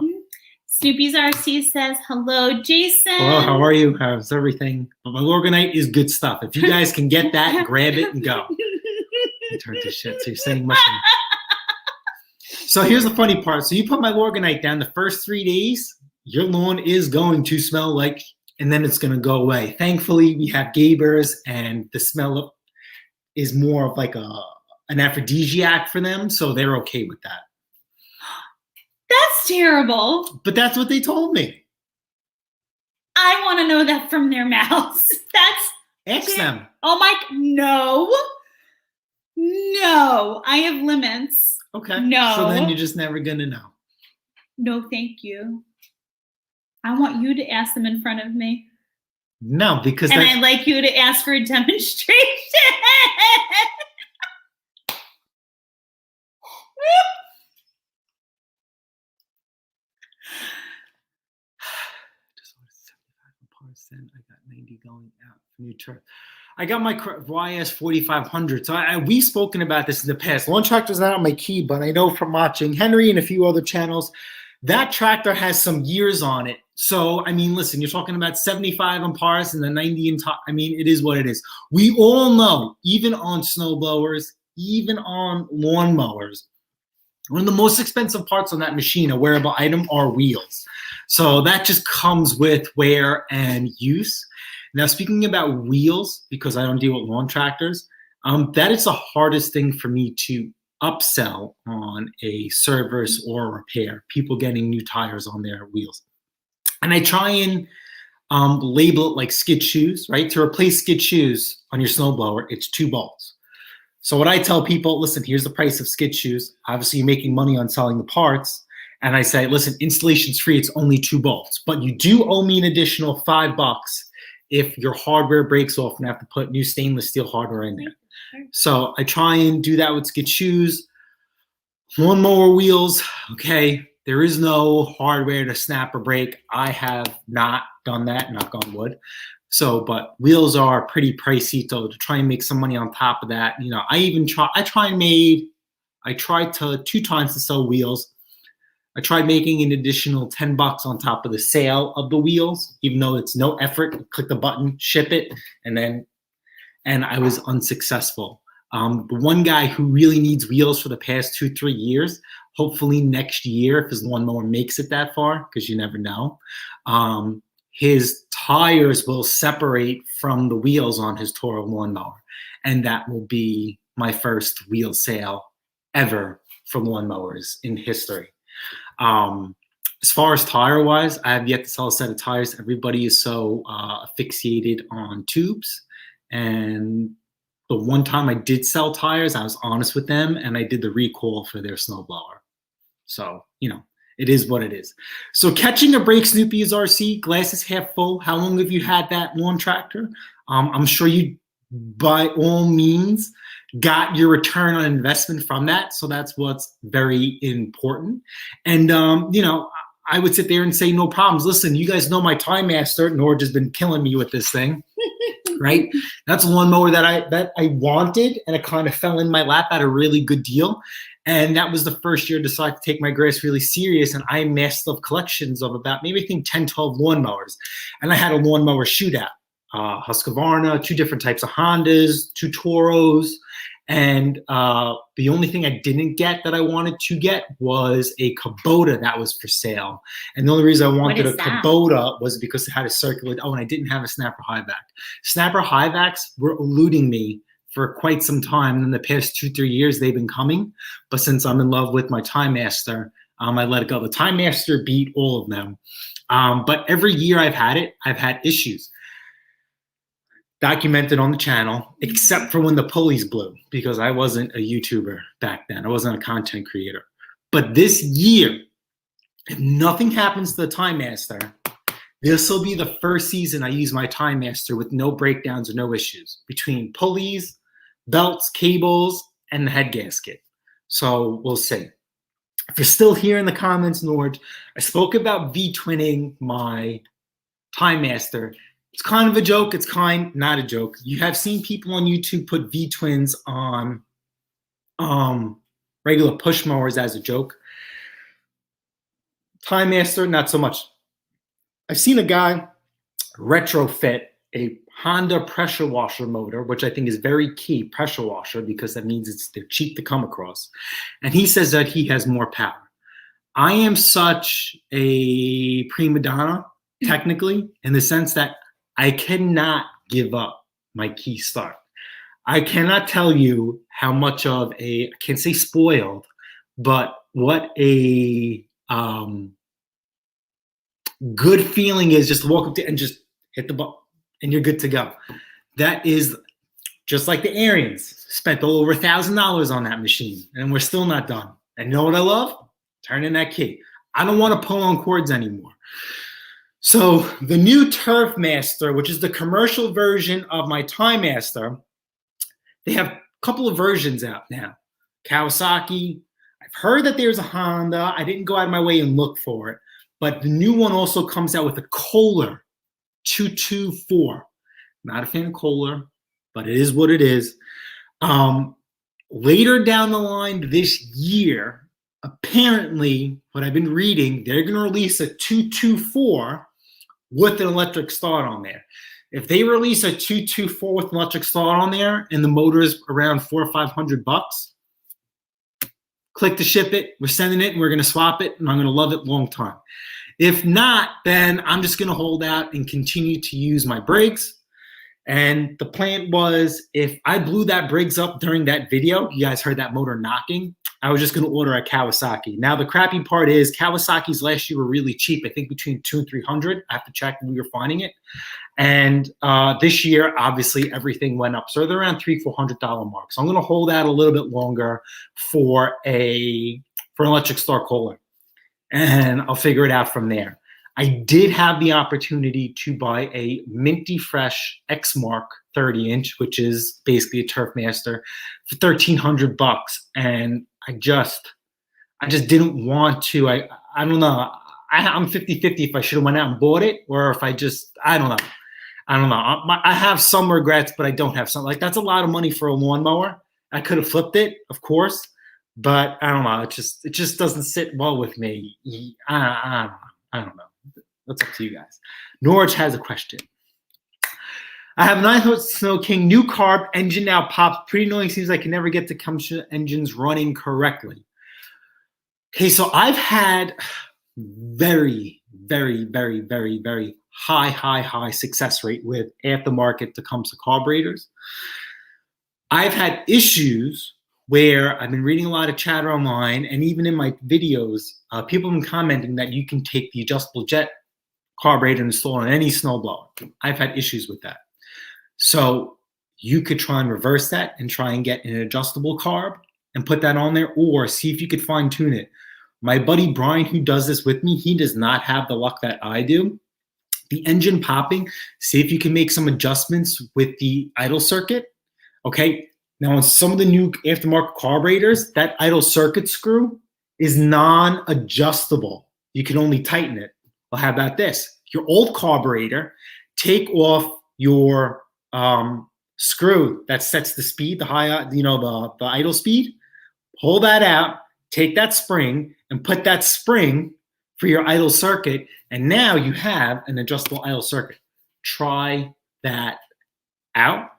Snoopy's RC says, hello, Jason. Hello, how are you? How's everything? But my Lorganite is good stuff. If you guys can get that, grab it and go. I turned to shit, so you're saying mushroom. So here's the funny part. So you put my Lorganite down the first 3 days, your lawn is going to smell like, and then it's going to go away. Thankfully, we have Gabers, and the smell is more of like an aphrodisiac for them, so they're okay with that. That's terrible. But that's what they told me. I want to know that from their mouths. Ask them. Oh my, no. No, I have limits. Okay. No. So then you're just never going to know. No, thank you. I want you to ask them in front of me. No, because and I'd like you to ask for a demonstration. I got 90 going out for new turf. I got my YS 4500. So we've spoken about this in the past. Lawn tractor's not my key, but I know from watching Henry and a few other channels, that tractor has some years on it. So, I mean, listen, you're talking about 75 on parts and the 90 in top. I mean, it is what it is. We all know, even on snow blowers, even on lawn mowers, one of the most expensive parts on that machine, a wearable item, are wheels. So that just comes with wear and use. Now, speaking about wheels, because I don't deal with lawn tractors, that is the hardest thing for me to upsell on a service or a repair, people getting new tires on their wheels. And I try and label it like skid shoes, right? To replace skid shoes on your snowblower, it's 2 bolts. So what I tell people, listen, here's the price of skid shoes. Obviously, you're making money on selling the parts. And I say, listen, installation's free. It's only 2 bolts. But you do owe me an additional $5 if your hardware breaks off and I have to put new stainless steel hardware in there. So I try and do that with skid shoes. Lawnmower wheels, okay, there is no hardware to snap or break. I have not done that, knock on wood. So, but wheels are pretty pricey, so to try and make some money on top of that, you know, I tried to 2 times to sell wheels. I tried making an additional $10 on top of the sale of the wheels, even though it's no effort. Click the button, ship it, and I was unsuccessful. The one guy who really needs wheels for the past 2-3 years, hopefully next year, if his lawnmower makes it that far, because you never know, his tires will separate from the wheels on his Toro lawnmower. And that will be my first wheel sale ever for lawnmowers in history. As far as tire-wise, I have yet to sell a set of tires. Everybody is so asphyxiated on tubes. And the one time I did sell tires, I was honest with them, and I did the recall for their snowblower. So, you know, it is what it is. So catching a break, Snoopy's RC, glass is half full. How long have you had that lawn tractor? I'm sure you, by all means, got your return on investment from that. So that's what's very important. And, you know, I would sit there and say, no problems. Listen, you guys know my Time Master, Nord has been killing me with this thing, right? That's a lawnmower that I wanted, and it kind of fell in my lap at a really good deal. And that was the first year I decided to take my grass really serious. And I amassed up collections of about maybe I think 10, 12 lawnmowers. And I had a lawnmower shootout, Husqvarna, 2 different types of Hondas, 2 Toros. And the only thing I didn't get that I wanted to get was a Kubota that was for sale. And the only reason I wanted a Kubota was because it had a circular. Oh, and I didn't have a snapper high back. Snapper high backs were eluding me for quite some time. In the past 2-3 years, they've been coming. But since I'm in love with my Time Master, I let it go. The Time Master beat all of them. But every year I've had issues documented on the channel, except for when the pulleys blew, because I wasn't a YouTuber back then. I wasn't a content creator. But this year, if nothing happens to the Time Master, this will be the first season I use my Time Master with no breakdowns or no issues between pulleys, belts, cables, and the head gasket. So we'll see. If you're still here in the comments, Norge, I spoke about V-twinning my Time Master. It's kind of a joke. It's not a joke. You have seen people on YouTube put V-twins on regular push mowers as a joke. Time Master, not so much. I've seen a guy retrofit a Honda pressure washer motor, which I think is very key, pressure washer, because that means they're cheap to come across. And he says that he has more power. I am such a prima donna, technically, in the sense that I cannot give up my key start. I cannot tell you how much of I can't say spoiled, but what a good feeling is just to walk up to and just hit the button and you're good to go. That is just like the Aryans. Spent over $1,000 on that machine and we're still not done. And you know what I love? Turning that key. I don't want to pull on cords anymore. So the new Turf Master, which is the commercial version of my Time Master, they have a couple of versions out now. Kawasaki. I've heard that there's a Honda. I didn't go out of my way and look for it. But the new one also comes out with a Kohler 224. Not a fan of Kohler, but it is what it is. Later down the line this year, apparently, what I've been reading, they're going to release a 224 with an electric start on there. If they release a 224 with an electric start on there and the motor is around $400 or $500, click to ship it. We're sending it and we're going to swap it and I'm going to love it long time. If not, then I'm just going to hold out and continue to use my brakes. And the plan was, if I blew that Briggs up during that video, you guys heard that motor knocking, I was just going to order a Kawasaki. Now, the crappy part is Kawasaki's last year were really cheap. I think between $200 and $300. I have to check when we were finding it. And this year, obviously, everything went up. So they're around $300-400 mark. So I'm going to hold out a little bit longer for an electric start Kohler. And I'll figure it out from there. I did have the opportunity to buy a Minty Fresh X-Mark 30-inch, which is basically a Turf Master, for $1,300. And I just didn't want to. I don't know. I'm 50-50 if I should have went out and bought it or if I don't know. I have some regrets, but I don't have some. Like, that's a lot of money for a lawnmower. I could have flipped it, of course, but I don't know. It just doesn't sit well with me. I don't know. That's up to you guys. Norwich has a question. I have a 9 Snow King new carb engine now pops. Pretty annoying. Seems like I can never get the combustion engines running correctly. Okay, so I've had very, very, very, very, very high success rate with aftermarket Tecumseh carburetors. I've had issues where I've been reading a lot of chatter online, and even in my videos, people have been commenting that you can take the adjustable jet carburetor and install on any snowblower. I've had issues with that. So you could try and reverse that and try and get an adjustable carb and put that on there, or see if you could fine tune it. My buddy Brian, who does this with me, he does not have the luck that I do. The engine popping, see if you can make some adjustments with the idle circuit. Okay, now on some of the new aftermarket carburetors, that idle circuit screw is non-adjustable. You can only tighten it. Well, how about this? Your old carburetor, take off your screw that sets the speed, the high, the idle speed. Pull that out, take that spring, and put that spring for your idle circuit, and now you have an adjustable idle circuit. Try that out.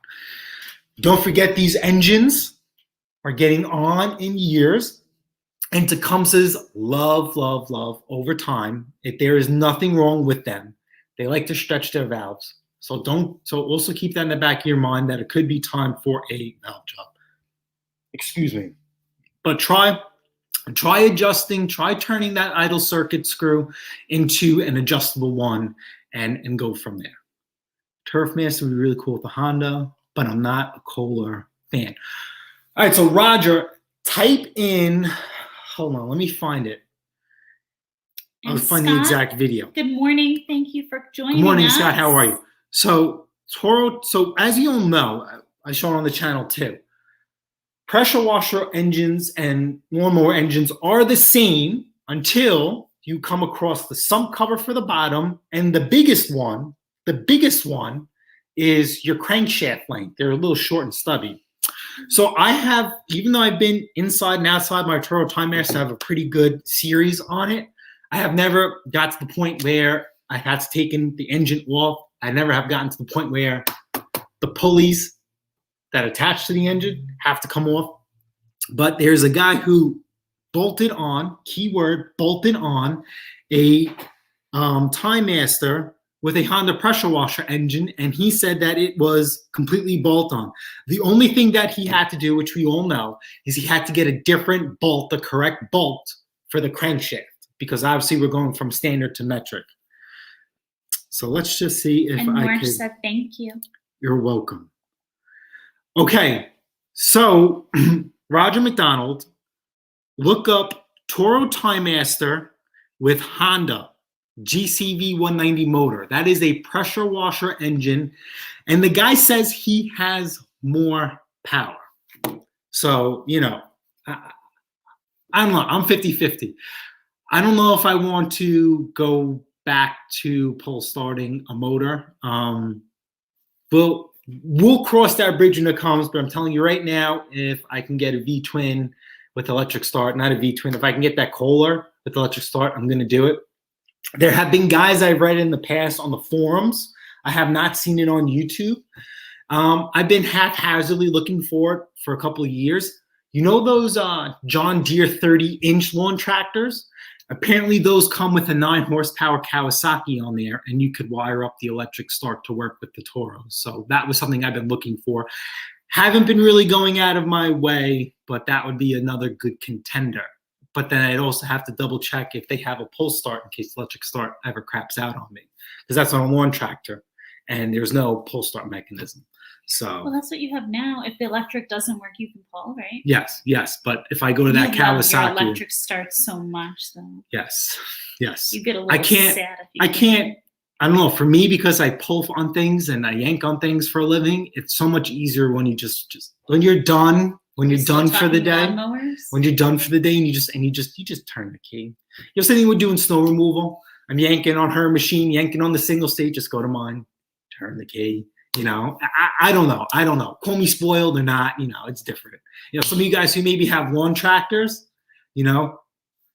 Don't forget, these engines are getting on in years, and Tecumsehs love over time. If there is nothing wrong with them, they like to stretch their valves. So also keep that in the back of your mind that it could be time for a valve job. Excuse me. But try adjusting, try turning that idle circuit screw into an adjustable one and go from there. Turfmaster would be really cool with the Honda, but I'm not a Kohler fan. All right, so Roger, type in, hold on, let me find it. I'll find the exact video. Good morning. Thank you for joining us. Good morning, Scott. How are you? So as you all know, I show it on the channel too. Pressure washer engines and lawnmower engines are the same until you come across the sump cover for the bottom, and the biggest one is your crankshaft length. They're a little short and stubby. So I have, even though I've been inside and outside my Toro Time Master, I have a pretty good series on it. I have never got to the point where I had to take the engine off. I never have gotten to the point where the pulleys that attach to the engine have to come off. But there's a guy who bolted on, keyword, bolted on a Time Master with a Honda pressure washer engine, and he said that it was completely bolt-on. The only thing that he had to do, which we all know, is he had to get a different bolt, the correct bolt for the crankshaft, because obviously we're going from standard to metric. So let's just see if I can. Said thank you. You're welcome. Okay, so Roger McDonald, look up Toro Time Master with Honda GCV 190 motor. That is a pressure washer engine, and the guy says he has more power. So, you know, I don't know. I'm 50-50. I don't know if I want to go back to pull starting a motor. We'll cross that bridge when it comes, but I'm telling you right now, if I can get a V-twin with electric start, not a V-twin, if I can get that Kohler with electric start, I'm going to do it. There have been guys I've read in the past on the forums. I have not seen it on YouTube. I've been haphazardly looking for it for a couple of years. You know those John Deere 30-inch lawn tractors? Apparently those come with a 9-horsepower Kawasaki on there, and you could wire up the electric start to work with the Toro. So that was something I've been looking for. Haven't been really going out of my way, but that would be another good contender. But then I'd also have to double check if they have a pull start in case electric start ever craps out on me, because that's on a lawn tractor and there's no pull start mechanism. So well, that's what you have now. If the electric doesn't work, you can pull, right? Yes. But if I go to that Kawasaki, your electric starts so much, though. Yes. You get a little sad if you can't. I don't know. For me, because I pull on things and I yank on things for a living, it's so much easier when you just when you're done. When you're done for the day, when you're done for the day, and you just turn the key. You know, same thing with doing snow removal. I'm yanking on her machine, yanking on the single stage. Just go to mine, turn the key. You know, I don't know. Call me spoiled or not. You know, it's different. You know, some of you guys who maybe have lawn tractors, you know,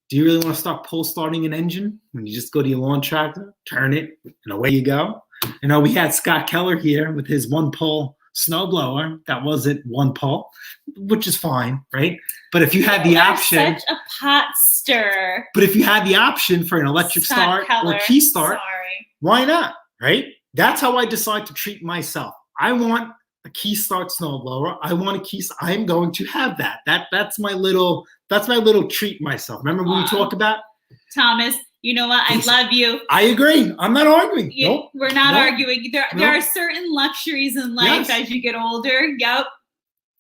do you really want to start pull starting an engine when you just go to your lawn tractor, turn it, and away you go? You know, we had Scott Keller here with his one pull snowblower that wasn't one pull, which is fine, right? But if you had the option, such a pot stir. But if you had the option for an electric start or key start, why not, right? That's how I decide to treat myself. I want a key start snowblower. I want a key. I'm going to have that. That's my little treat myself. Remember when we talked about Thomas? You know what? I love you. I agree. I'm not arguing. Nope. We're not arguing. There are certain luxuries in life as you get older. Yep.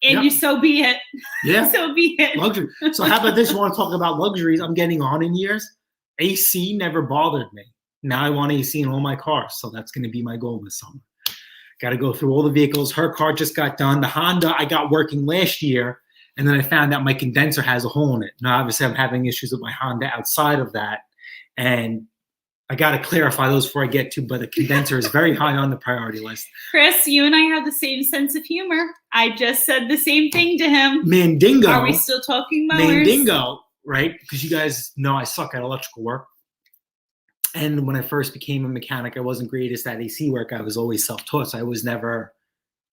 And you so be it. Yeah. So be it. Luxury. So how about this? You want to talk about luxuries? I'm getting on in years. AC never bothered me. Now I want AC in all my cars. So that's going to be my goal this summer. Got to go through all the vehicles. Her car just got done. The Honda I got working last year. And then I found out my condenser has a hole in it. Now, obviously, I'm having issues with my Honda outside of that. And I got to clarify those before I get to, but the condenser is very high on the priority list. Chris, you and I have the same sense of humor. I just said the same thing to him. Mandingo. Are we still talking mowers? Mandingo, right? Because you guys know I suck at electrical work. And when I first became a mechanic, I wasn't greatest at AC work. I was always self-taught, so I was never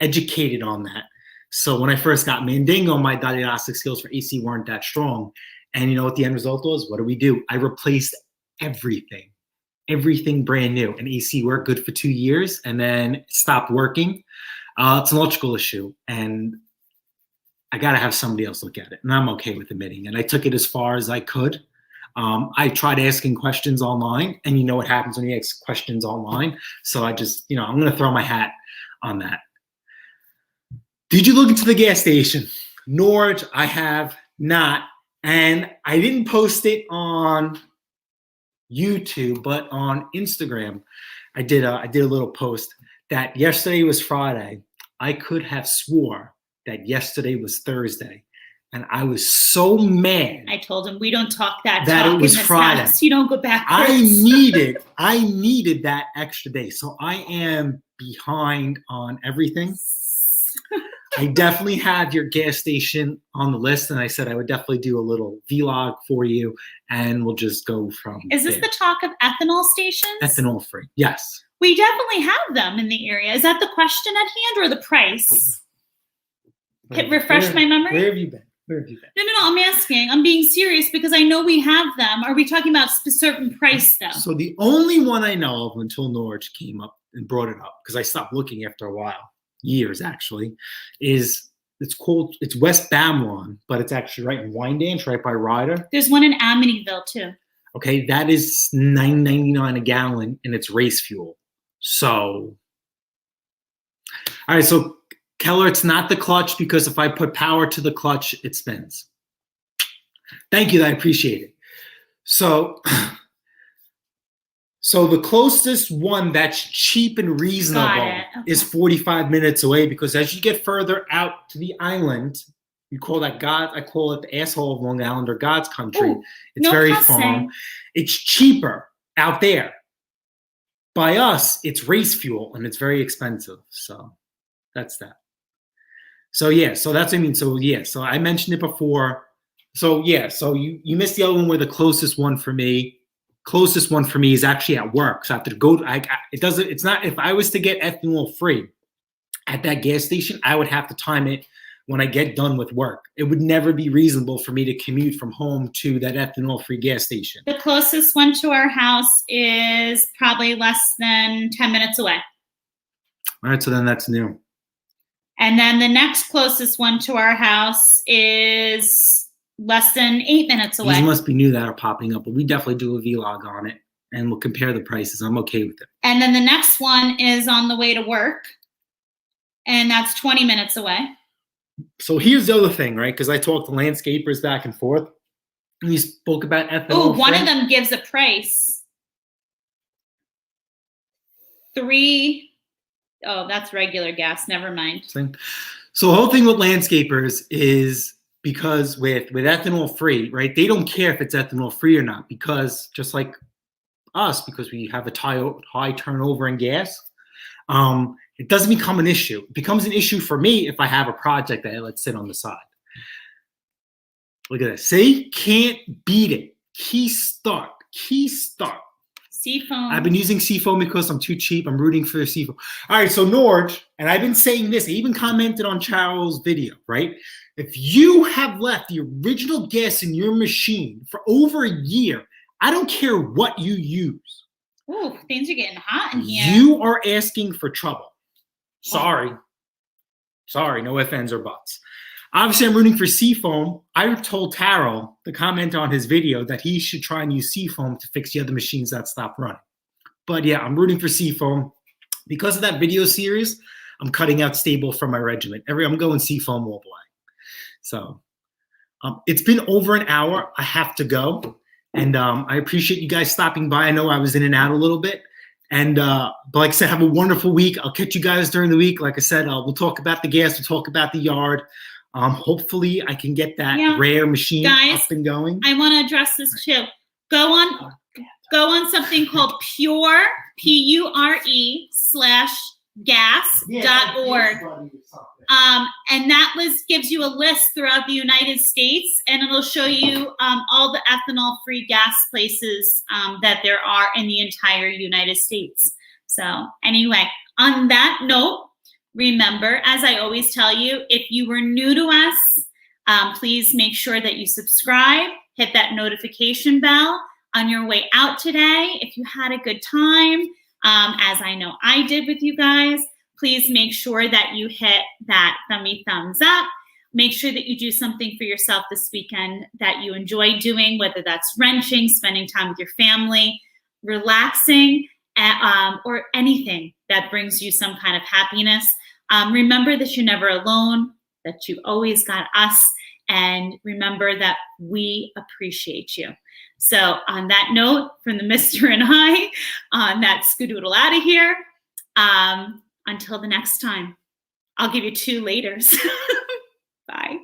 educated on that. So when I first got Mandingo, my diagnostic skills for AC weren't that strong. And you know what the end result was? What do? I replaced everything. everything brand new. An AC worked good for 2 years and then stopped working. It's an electrical issue, and I got to have somebody else look at it, and I'm okay with admitting. And I took it as far as I could. I tried asking questions online, and you know what happens when you ask questions online. So I just, I'm going to throw my hat on that. Did you look into the gas station? Norge, I have not. And I didn't post it on YouTube, but on Instagram, I did a little post that yesterday was Friday. I could have swore that yesterday was Thursday. And I was so mad. I told him we don't talk that talk it was in this Friday. House. You don't go backwards. I needed that extra day. So I am behind on everything. I definitely have your gas station on the list, and I said I would definitely do a little vlog for you, and we'll just go from Is this there. The talk of ethanol stations? Ethanol free, yes. We definitely have them in the area. Is that the question at hand or the price? Refresh my memory. Where have you been? No, I'm asking. I'm being serious because I know we have them. Are we talking about a certain price, though? So the only one I know of until Norge came up and brought it up, because I stopped looking after a while, years actually, it's West Bamlon, but it's actually right in Wyandanch, right by Ryder. There's one in Amityville, too. Okay, that is $9.99 a gallon, and it's race fuel. So, all right, so Keller, it's not the clutch, because if I put power to the clutch, it spins. Thank you. I appreciate it. So the closest one that's cheap and reasonable is 45 minutes away, because as you get further out to the island, you call that God, I call it the asshole of Long Island, or God's country. Ooh, it's very farm. It's cheaper out there. By us, it's race fuel, and it's very expensive. So that's that. So yeah, so that's what I mean. So yeah, so I mentioned it before. So yeah, so you missed the other one where the closest one for me is actually at work. So I have to go. It's not. If I was to get ethanol free at that gas station, I would have to time it when I get done with work. It would never be reasonable for me to commute from home to that ethanol free gas station. The closest one to our house is probably less than 10 minutes away. All right, so then that's new. And then the next closest one to our house is less than 8 minutes away. These must be new that are popping up, but we definitely do a vlog on it, and we'll compare the prices. I'm okay with it. And then the next one is on the way to work, and that's 20 minutes away. So here's the other thing, right? Because I talked to landscapers back and forth, and we spoke about ethanol. Oh, one of them gives a price. Oh, that's regular gas. Never mind. So the whole thing with landscapers is, because with ethanol free, right? They don't care if it's ethanol free or not, because just like us, because we have a high turnover in gas, it doesn't become an issue. It becomes an issue for me if I have a project that I let sit on the side. Look at this. See? Can't beat it. Key start. Seafoam. I've been using Seafoam because I'm too cheap. I'm rooting for the Seafoam. All right, so Norge, and I've been saying this, I even commented on Charles' video, right? If you have left the original gas in your machine for over a year, I don't care what you use. Ooh, things are getting hot in here. You are asking for trouble. Sorry, no ifs, ands, or buts. Obviously, I'm rooting for Seafoam. I told Taro to comment on his video that he should try and use Seafoam to fix the other machines that stopped running. But yeah, I'm rooting for Seafoam. Because of that video series, I'm cutting out Stable from my regiment. I'm going Seafoam all the way. So it's been over an hour. I have to go. And I appreciate you guys stopping by. I know I was in and out a little bit. And but like I said, have a wonderful week. I'll catch you guys during the week. Like I said, we'll talk about the gas. We'll talk about the yard. Hopefully I can get that rare machine up and going. I want to address this too. Go on something called Pure, PURE/gas.org. And that list gives you a list throughout the United States, and it'll show you all the ethanol-free gas places that there are in the entire United States. So anyway, on that note, remember, as I always tell you, if you were new to us, please make sure that you subscribe, hit that notification bell. on your way out today. If you had a good time, as I know I did with you guys, please make sure that you hit that thumbs up. Make sure that you do something for yourself this weekend that you enjoy doing, whether that's wrenching, spending time with your family, relaxing, or anything that brings you some kind of happiness. Remember that you're never alone, that you always got us, and remember that we appreciate you. So on that note, from the Mr. and I, on that skedoodle out of here, until the next time, I'll give you 2 laters. Bye.